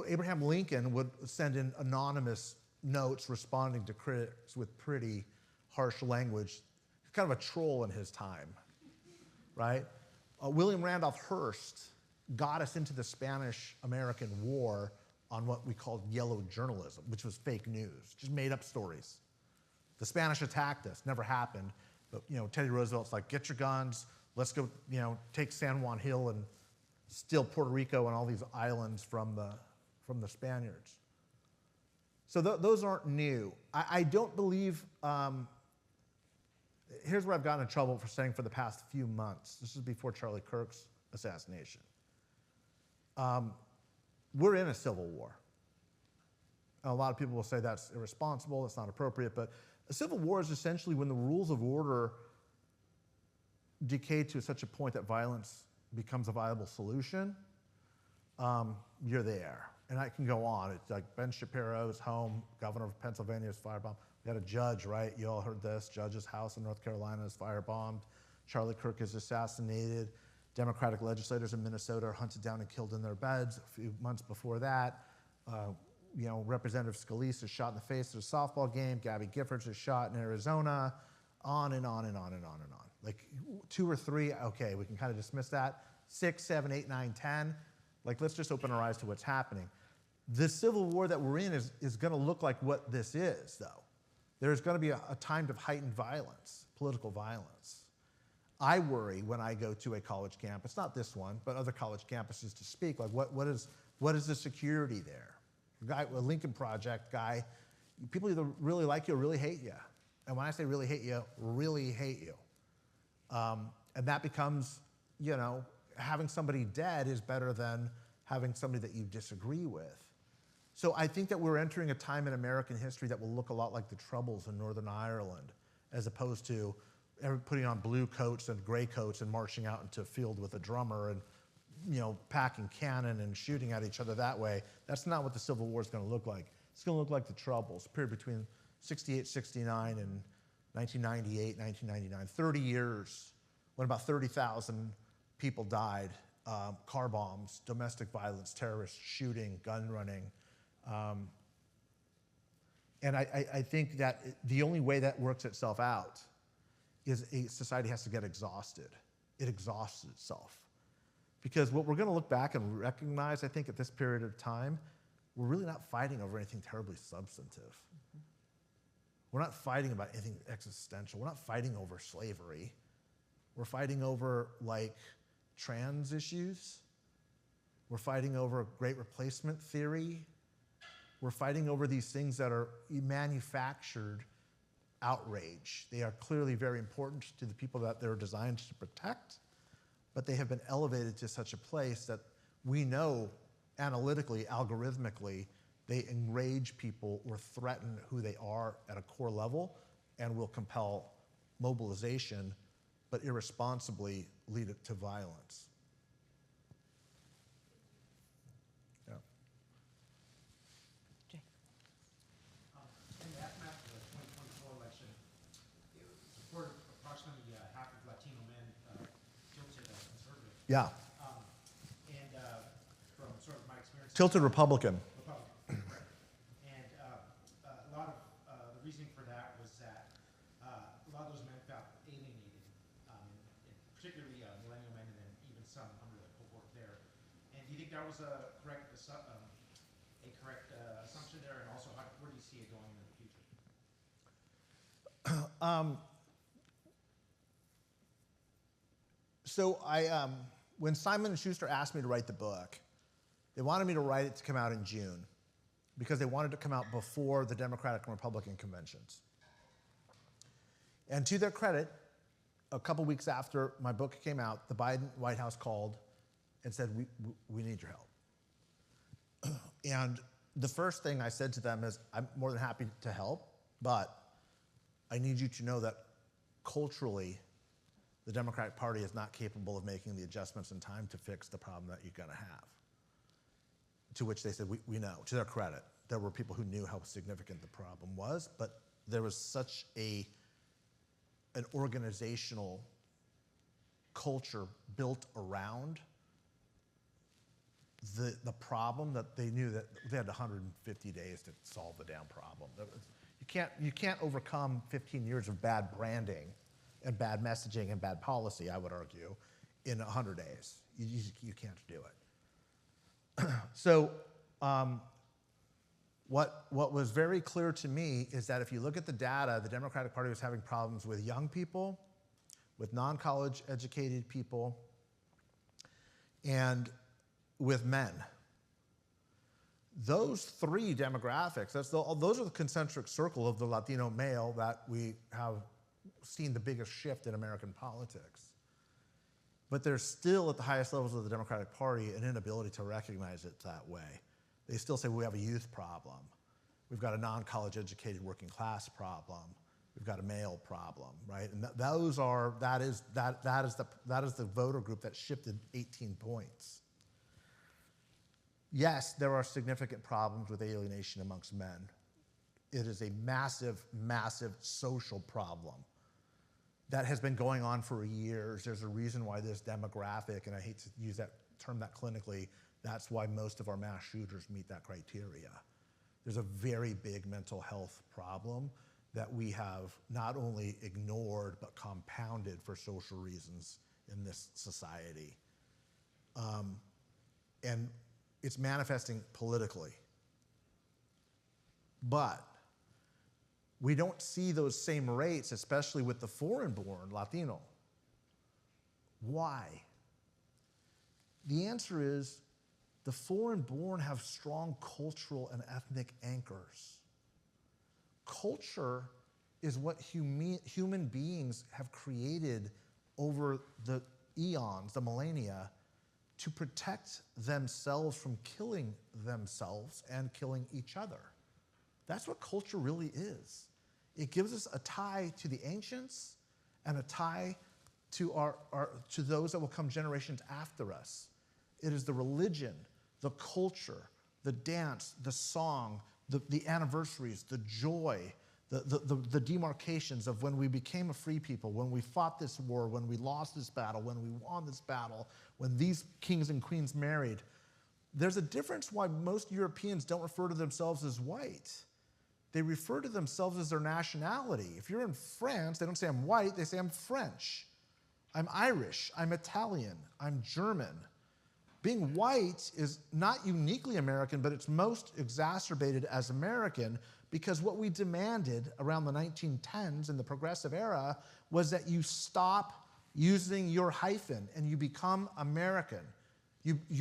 Abraham Lincoln would send in anonymous notes responding to critics with pretty harsh language. Kind of a troll in his time, right? William Randolph Hearst got us into the Spanish-American War on what we called yellow journalism, which was fake news, just made up stories. The Spanish attacked us, never happened, but Teddy Roosevelt's like, get your guns, let's go, take San Juan Hill and steal Puerto Rico and all these islands from the Spaniards. So those aren't new. I don't believe, here's where I've gotten in trouble for saying for the past few months. This is before Charlie Kirk's assassination. We're in a civil war. A lot of people will say that's irresponsible, it's not appropriate, but a civil war is essentially when the rules of order decay to such a point that violence becomes a viable solution. You're there. And I can go on. It's like Ben Shapiro's home, governor of Pennsylvania, is firebombed. We had a judge, right? You all heard this. Judge's house in North Carolina is firebombed. Charlie Kirk is assassinated. Democratic legislators in Minnesota are hunted down and killed in their beds. A few months before that, Representative Scalise is shot in the face at a softball game. Gabby Giffords is shot in Arizona. On and on and on and on and on. Like 2 or 3, okay, we can kind of dismiss that. 6, 7, 8, 9, 10. Like, let's just open our eyes to what's happening. The civil war that we're in is going to look like what this is, though. There's going to be a time of heightened violence, political violence. I worry when I go to a college campus, not this one, but other college campuses to speak, like what is the security there? A Lincoln Project guy, people either really like you or really hate you. And when I say really hate you, really hate you. And that becomes, having somebody dead is better than having somebody that you disagree with. So I think that we're entering a time in American history that will look a lot like the Troubles in Northern Ireland, as opposed to putting on blue coats and gray coats and marching out into a field with a drummer and packing cannon and shooting at each other that way. That's not what the Civil War is going to look like. It's going to look like the Troubles, period between 68, 69 and 1998, 1999, 30 years when about 30,000 people died, car bombs, domestic violence, terrorist shooting, gun running. And I think that the only way that works itself out is a society has to get exhausted. It exhausts itself. Because what we're going to look back and recognize, I think, at this period of time, we're really not fighting over anything terribly substantive. Mm-hmm. We're not fighting about anything existential. We're not fighting over slavery. We're fighting over, like, trans issues. We're fighting over great replacement theory. We're fighting over these things that are manufactured outrage. They are clearly very important to the people that they're designed to protect, but they have been elevated to such a place that we know analytically, algorithmically, they enrage people or threaten who they are at a core level and will compel mobilization, but irresponsibly lead it to violence. Yeah. Jay. In the aftermath of the 2024 election, it was reported approximately half of Latino men tilted conservative. Yeah. And from sort of my experience, Tilted Republican. Republican, correct. And a lot of the reasoning for that was that a lot of those men felt alienated, and particularly millennial men, and then even some under the cohort there. And do you think that was a correct assumption there? And also, where do you see it going in the future? So when Simon & Schuster asked me to write the book, they wanted me to write it to come out in June because they wanted it to come out before the Democratic and Republican conventions. And to their credit, a couple weeks after my book came out, the Biden White House called and said, we need your help. And the first thing I said to them is, I'm more than happy to help, but I need you to know that culturally, the Democratic Party is not capable of making the adjustments in time to fix the problem that you're going to have. To which they said, we know. To their credit, there were people who knew how significant the problem was, but there was such an organizational culture built around the problem that they knew that they had 150 days to solve the damn problem. You can't overcome 15 years of bad branding and bad messaging and bad policy, I would argue, in 100 days. You can't do it. So what was very clear to me is that if you look at the data, the Democratic Party was having problems with young people, with non-college educated people, and with men. Those three demographics, those are the concentric circle of the Latino male that we have seen the biggest shift in American politics. But there's still, at the highest levels of the Democratic Party, an inability to recognize it that way. They still say we have a youth problem. We've got a non-college educated working class problem. We've got a male problem, right? And that is the voter group that shifted 18 points. Yes, there are significant problems with alienation amongst men. It is a massive, massive social problem that has been going on for years. There's a reason why this demographic, and I hate to use that term that clinically, that's why most of our mass shooters meet that criteria. there's a very big mental health problem that we have not only ignored but compounded for social reasons in this society. And it's manifesting politically. But we don't see those same rates, especially with the foreign-born Latino. Why? The answer is the foreign-born have strong cultural and ethnic anchors. Culture is what human beings have created over the eons, the millennia, to protect themselves from killing themselves and killing each other. That's what culture really is. It gives us a tie to the ancients and a tie to to those that will come generations after us. It is the religion, the culture, the dance, the song, the anniversaries, the joy, the demarcations of when we became a free people, when we fought this war, when we lost this battle, when we won this battle, when these kings and queens married. There's a difference why most Europeans don't refer to themselves as white. They refer to themselves as their nationality. If you're in France, they don't say I'm white, they say I'm French. I'm Irish, I'm Italian, I'm German. Being white is not uniquely American, but it's most exacerbated as American because what we demanded around the 1910s in the progressive era was that you stop using your hyphen and you become American.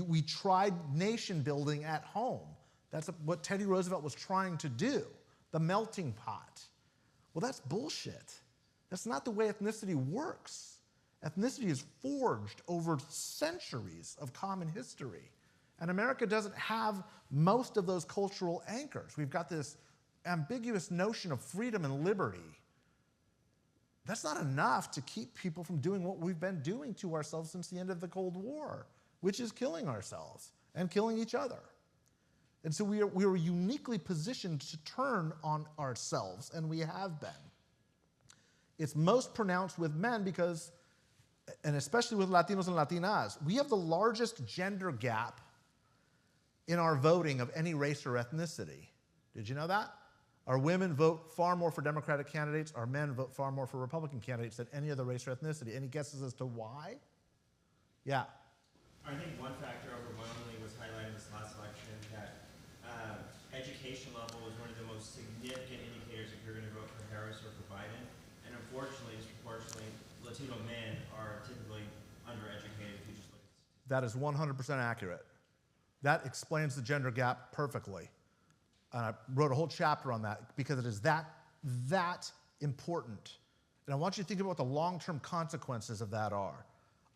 We tried nation building at home. That's what Teddy Roosevelt was trying to do, the melting pot. Well, that's bullshit. That's not the way ethnicity works. Ethnicity is forged over centuries of common history. And America doesn't have most of those cultural anchors. We've got this ambiguous notion of freedom and liberty. That's not enough to keep people from doing what we've been doing to ourselves since the end of the Cold War, which is killing ourselves and killing each other. And so we are uniquely positioned to turn on ourselves, and we have been. It's most pronounced with men because, and especially with Latinos and Latinas, we have the largest gender gap in our voting of any race or ethnicity. Did you know that? Our women vote far more for Democratic candidates, our men vote far more for Republican candidates than any other race or ethnicity. Any guesses as to why? Yeah. I think one factor overwhelmingly was highlighted in this last election that education level was one of the most significant indicators if you're going to vote for Harris or for Biden. And unfortunately, disproportionately, Latino men are typically undereducated if you just look at That is 100% accurate. That explains the gender gap perfectly. And I wrote a whole chapter on that because it is that important. And I want you to think about what the long-term consequences of that are.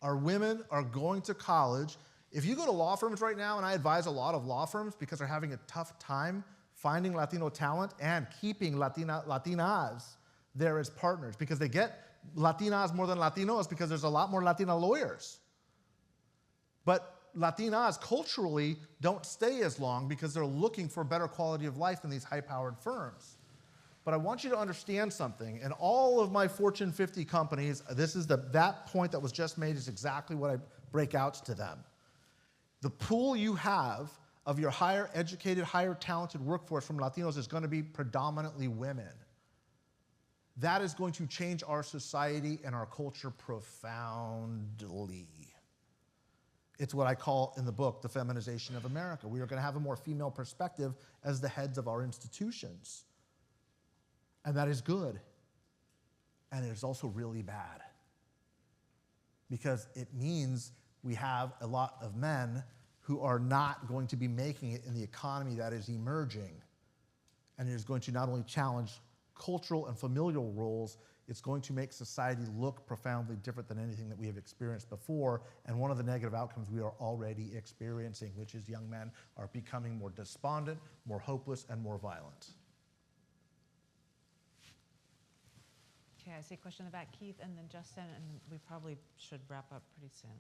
Our women are going to college. If you go to law firms right now, and I advise a lot of law firms because they're having a tough time finding Latino talent and keeping Latinas there as partners because they get Latinas more than Latinos because there's a lot more Latina lawyers. But Latinas culturally don't stay as long because they're looking for a better quality of life in these high-powered firms. But I want you to understand something. In all of my Fortune 50 companies, this is that point that was just made is exactly what I break out to them. The pool you have of your higher educated, higher talented workforce from Latinos is going to be predominantly women. That is going to change our society and our culture profoundly. It's what I call in the book the feminization of America. We are going to have a more female perspective as the heads of our institutions. And that is good. And it is also really bad. Because it means we have a lot of men who are not going to be making it in the economy that is emerging. And it is going to not only challenge cultural and familial roles, it's going to make society look profoundly different than anything that we have experienced before. And one of the negative outcomes we are already experiencing, which is young men are becoming more despondent, more hopeless, and more violent. Okay, I see a question in the back, Keith, and then Justin, and we probably should wrap up pretty soon.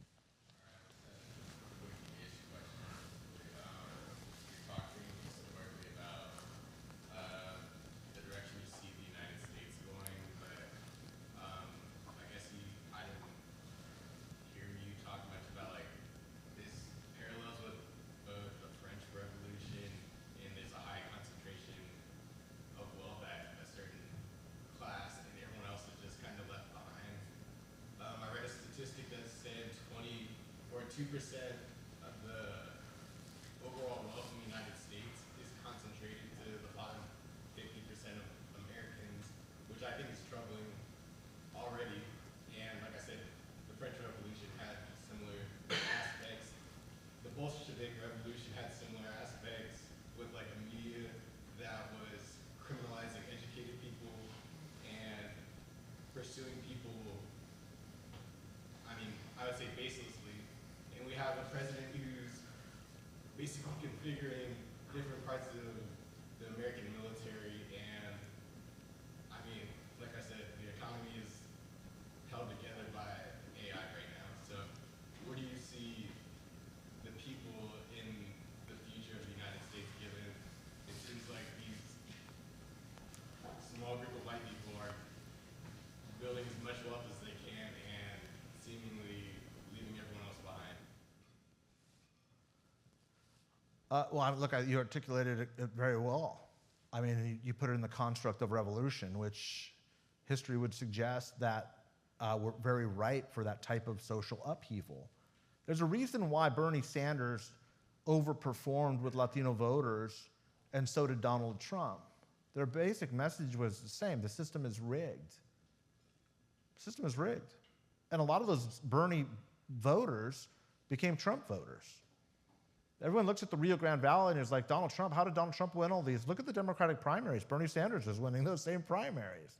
2% of the overall wealth in the United States is concentrated to the bottom 50% of Americans, which I think is troubling already. And like I said, the French Revolution had similar aspects. The Bolshevik Revolution had similar aspects with like a media that was criminalizing educated people and pursuing people, I mean, I would say baselessly. And we have a president who's basically configuring different parts of the American military. And I mean, like I said, the economy is held together by AI right now. So where do you see the people in the future of the United States given it seems like these small group of white people are building as much wealth as they can and seemingly leaving everyone else behind? Look, you articulated it very well. I mean, you put it in the construct of revolution, which history would suggest that we're very ripe for that type of social upheaval. There's a reason why Bernie Sanders overperformed with Latino voters, and so did Donald Trump. Their basic message was the same: the system is rigged. The system is rigged. And a lot of those Bernie voters became Trump voters. Everyone looks at the Rio Grande Valley and is like, Donald Trump, how did Donald Trump win all these? Look at the Democratic primaries. Bernie Sanders is winning those same primaries.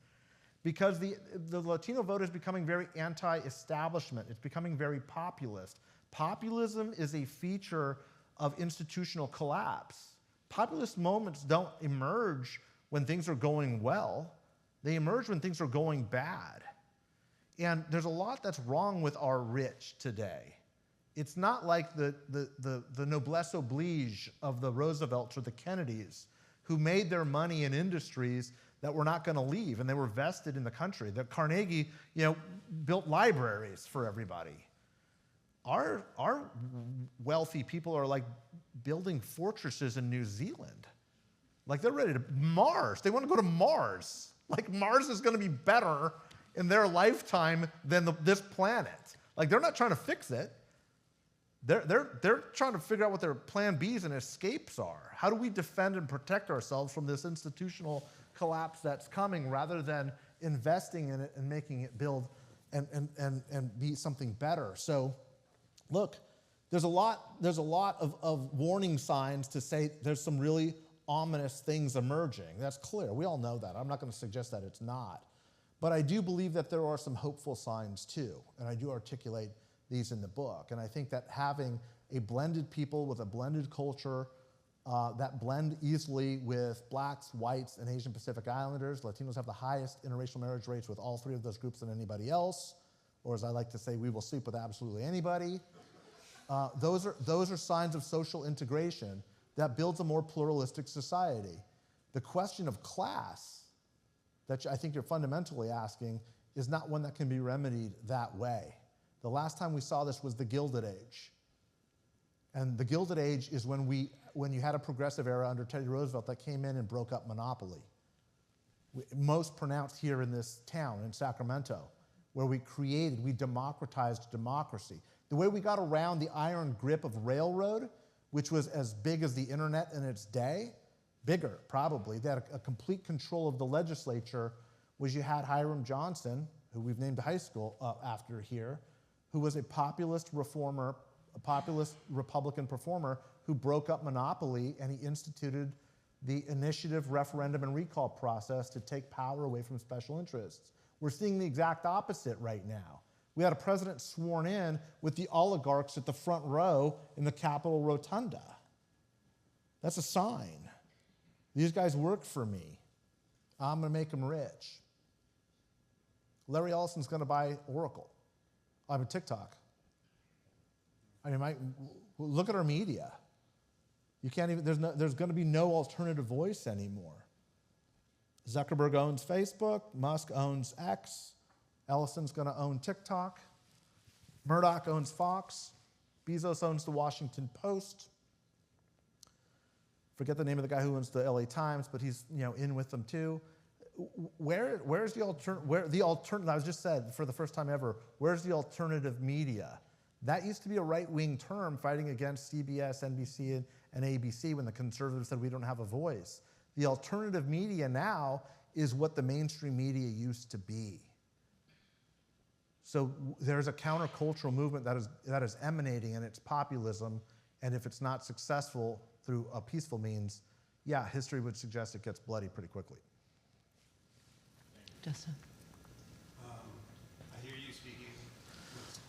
Because the Latino vote is becoming very anti-establishment. It's becoming very populist. Populism is a feature of institutional collapse. Populist moments don't emerge when things are going well. They emerge when things are going bad. And there's a lot that's wrong with our rich today. It's not like the noblesse oblige of the Roosevelts or the Kennedys, who made their money in industries that were not going to leave, and they were vested in the country. The Carnegie, built libraries for everybody. Our wealthy people are like building fortresses in New Zealand. Like they're ready to Mars. They want to go to Mars. Like Mars is going to be better in their lifetime than this planet. Like they're not trying to fix it. They're trying to figure out what their plan Bs and escapes are. How do we defend and protect ourselves from this institutional collapse that's coming, rather than investing in it and making it build and be something better? So look, there's a lot of warning signs to say there's some really ominous things emerging. That's clear. We all know that. I'm not going to suggest that it's not. But I do believe that there are some hopeful signs too, and I do articulate these in the book. And I think that having a blended people with a blended culture that blend easily with blacks, whites, and Asian Pacific Islanders. Latinos have the highest interracial marriage rates with all three of those groups than anybody else, or as I like to say, we will sleep with absolutely anybody. Those are signs of social integration that builds a more pluralistic society. The question of class that I think you're fundamentally asking is not one that can be remedied that way. The last time we saw this was the Gilded Age. And the Gilded Age is when you had a progressive era under Teddy Roosevelt that came in and broke up monopoly. Most pronounced here in this town, in Sacramento, where we democratized democracy. The way we got around the iron grip of railroad, which was as big as the internet in its day, bigger probably, they had a complete control of the legislature, was you had Hiram Johnson, who we've named a high school after here, who was a populist reformer, a populist Republican performer who broke up monopoly, and he instituted the initiative, referendum, and recall process to take power away from special interests. We're seeing the exact opposite right now. We had a president sworn in with the oligarchs at the front row in the Capitol Rotunda. That's a sign. These guys work for me. I'm going to make them rich. Larry Ellison's going to buy Oracle. I'm a TikTok. I mean, look at our media. You can't even, there's going to be no alternative voice anymore. Zuckerberg owns Facebook, Musk owns X, Ellison's going to own TikTok, Murdoch owns Fox, Bezos owns the Washington Post. Forget the name of the guy who owns the LA Times, but he's in with them too. Where's the alternative? I was just said for the first time ever, where's the alternative media That used to be a right-wing term fighting against CBS, NBC, and ABC when the conservatives said we don't have a voice. The alternative media now is what the mainstream media used to be. So there's a countercultural movement that is emanating, and it's populism, and if it's not successful through a peaceful means, yeah, history would suggest it gets bloody pretty quickly. Justin. I hear you speaking with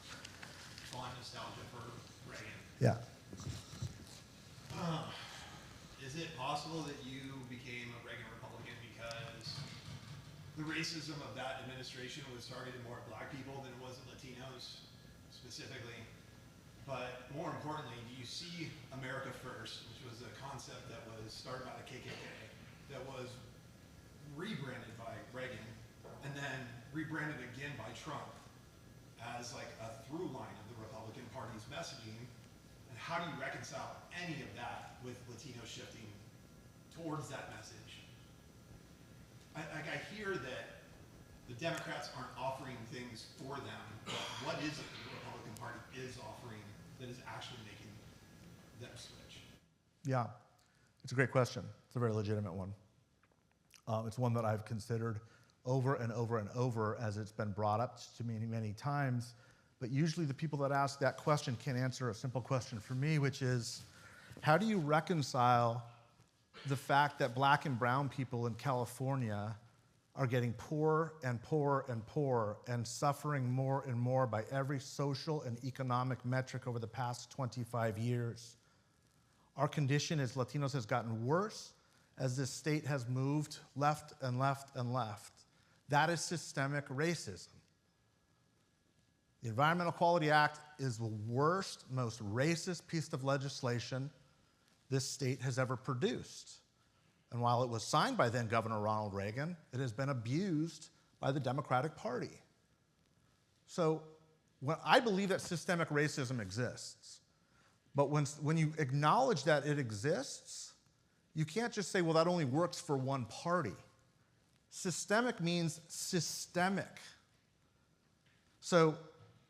fond nostalgia for Reagan. Yeah. Is it possible that you became a Reagan Republican because the racism of that administration was targeted more at black people than it was at Latinos specifically? But more importantly, do you see America First, which was a concept that was started by the KKK, that was rebranded by Reagan, and then rebranded again by Trump as like a through line of the Republican Party's messaging? And how do you reconcile any of that with Latino shifting towards that message? I hear that the Democrats aren't offering things for them, but what is it that the Republican Party is offering that is actually making them switch? Yeah, it's a great question. It's a very legitimate one. It's one that I've considered over and over and over as it's been brought up to me many times. But usually the people that ask that question can't answer a simple question for me, which is, how do you reconcile the fact that black and brown people in California are getting poorer and poorer and poorer and suffering more and more by every social and economic metric over the past 25 years? Our condition as Latinos has gotten worse as this state has moved left and left and left. That is systemic racism. The Environmental Quality Act is the worst, most racist piece of legislation this state has ever produced. And while it was signed by then Governor Ronald Reagan, it has been abused by the Democratic Party. So I believe that systemic racism exists. But when you acknowledge that it exists, you can't just say, well, that only works for one party. Systemic means systemic. So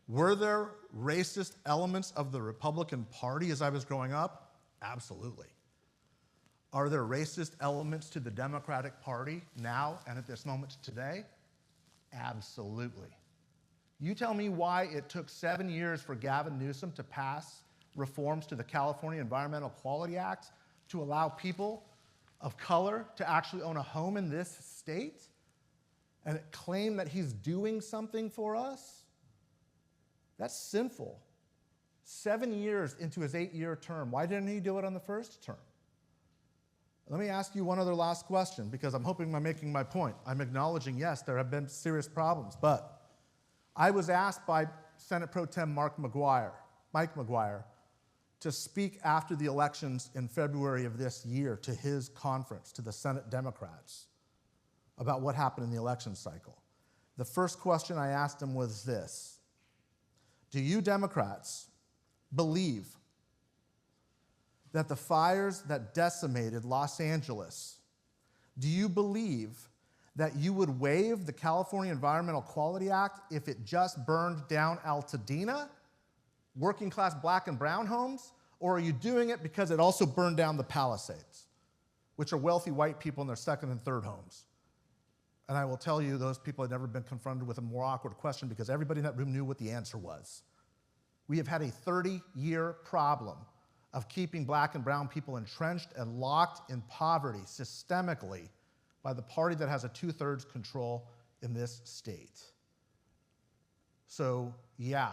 were there racist elements of the Republican Party as I was growing up? Absolutely. Are there racist elements to the Democratic Party now and at this moment today? Absolutely. You tell me why it took 7 years for Gavin Newsom to pass reforms to the California Environmental Quality Act to allow people of color to actually own a home in this state and claim that he's doing something for us? That's sinful. 7 years into his 8-year term. Why didn't he do it on the first term? Let me ask you one other last question, because I'm hoping I'm making my point. I'm acknowledging, yes, there have been serious problems, but I was asked by Senate Pro Tem Mike McGuire, to speak after the elections in February of this year to his conference, to the Senate Democrats, about what happened in the election cycle. The first question I asked him was this: do you Democrats believe that the fires that decimated Los Angeles, do you believe that you would waive the California Environmental Quality Act if it just burned down Altadena, working class black and brown homes? Or are you doing it because it also burned down the Palisades, which are wealthy white people in their second and third homes? And I will tell you, those people had never been confronted with a more awkward question because everybody in that room knew what the answer was. We have had a 30-year problem of keeping black and brown people entrenched and locked in poverty systemically by the party that has a 2/3 control in this state. So, yeah,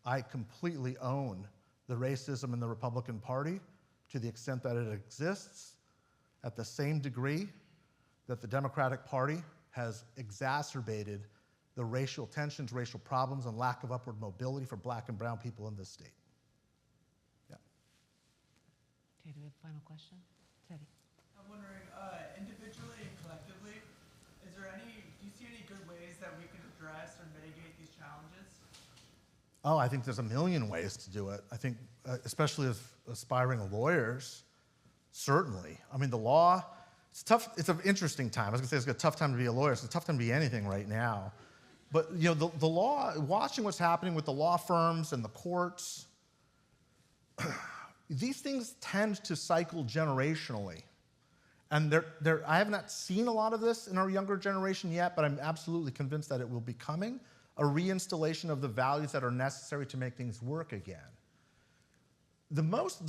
I completely own the racism in the Republican Party to the extent that it exists, at the same degree that the Democratic Party has exacerbated the racial tensions, racial problems, and lack of upward mobility for black and brown people in this state. Yeah. Okay, do we have a final question? Teddy. I'm wondering, individually and collectively, do you see any good ways that we can address or mitigate these challenges? Oh, I think there's a million ways to do it. I think, especially as aspiring lawyers, certainly. I mean, the law, it's tough. It's an interesting time. I was going to say it's a tough time to be a lawyer. It's a tough time to be anything right now. But you know, the law, watching what's happening with the law firms and the courts, these things tend to cycle generationally. And I have not seen a lot of this in our younger generation yet, but I'm absolutely convinced that it will be coming, a reinstallation of the values that are necessary to make things work again. The most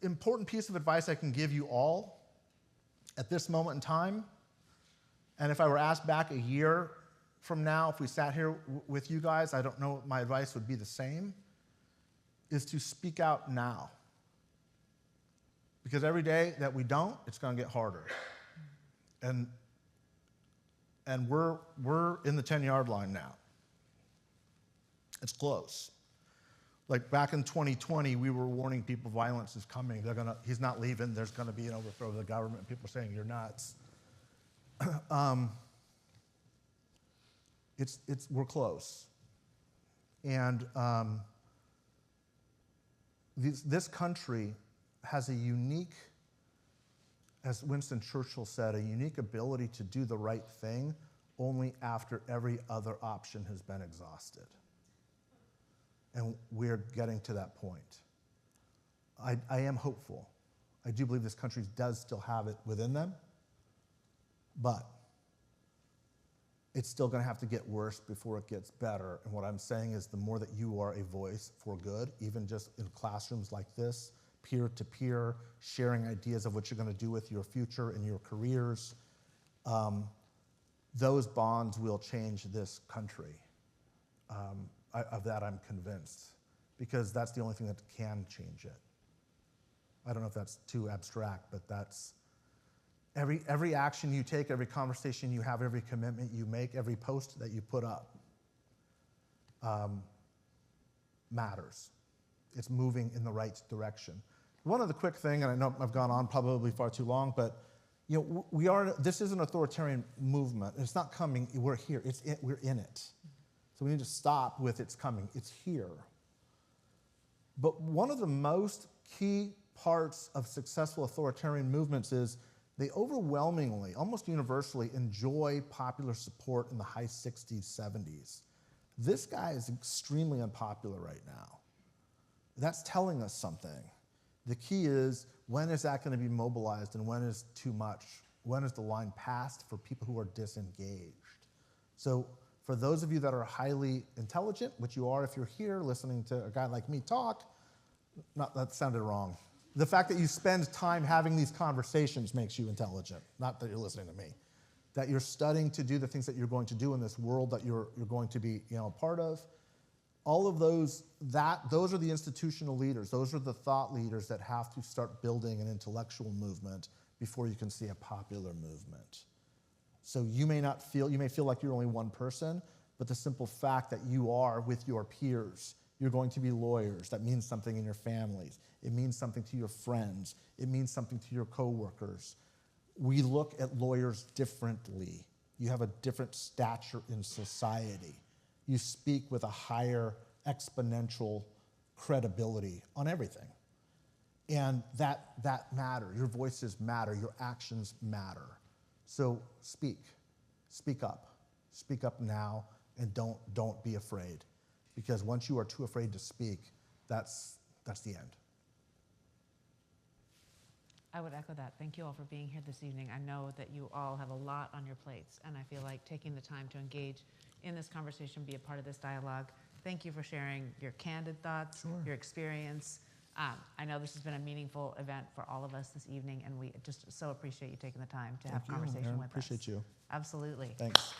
important piece of advice I can give you all at this moment in time, and if I were asked back a year from now, if we sat here with you guys, I don't know if my advice would be the same, is to speak out now. Because every day that we don't, it's going to get harder. And we're in the 10-yard line now. It's close. Like back in 2020, we were warning people violence is coming. He's not leaving. There's going to be an overthrow of the government. People are saying you're nuts. We're close. And this country has a unique, as Winston Churchill said, a unique ability to do the right thing only after every other option has been exhausted. And we're getting to that point. I am hopeful. I do believe this country does still have it within them, but it's still going to have to get worse before it gets better. And what I'm saying is the more that you are a voice for good, even just in classrooms like this, peer-to-peer, sharing ideas of what you're going to do with your future and your careers, those bonds will change this country. Of that, I'm convinced, because that's the only thing that can change it. I don't know if that's too abstract, but that's every action you take, every conversation you have, every commitment you make, every post that you put up matters. It's moving in the right direction. One other quick thing, and I know I've gone on probably far too long, but you know, this is an authoritarian movement. It's not coming, we're here, we're in it. So we need to stop with it's coming, it's here. But one of the most key parts of successful authoritarian movements is they overwhelmingly, almost universally, enjoy popular support in the high 60s, 70s. This guy is extremely unpopular right now. That's telling us something. The key is, when is that going to be mobilized and when is too much? When is the line passed for people who are disengaged? So for those of you that are highly intelligent, which you are if you're here listening to a guy like me talk, that sounded wrong. The fact that you spend time having these conversations makes you intelligent, not that you're listening to me. That you're studying to do the things that you're going to do in this world that you're going to be a part of. All of those are the institutional leaders. Those are the thought leaders that have to start building an intellectual movement before you can see a popular movement. So you may feel like you're only one person, but the simple fact that you are with your peers, you're going to be lawyers. That means something in your families. It means something to your friends. It means something to your coworkers. We look at lawyers differently. You have a different stature in society. You speak with a higher exponential credibility on everything. And that matters. Your voices matter. Your actions matter. So speak up now, and don't be afraid, because once you are too afraid to speak, that's the end. I would echo that. Thank you all for being here this evening. I know that you all have a lot on your plates, and I feel like taking the time to engage in this conversation, be a part of this dialogue. Thank you for sharing your candid thoughts, your experience. I know this has been a meaningful event for all of us this evening, and we just so appreciate you taking the time to have a conversation with us. Appreciate you. Absolutely. Thanks.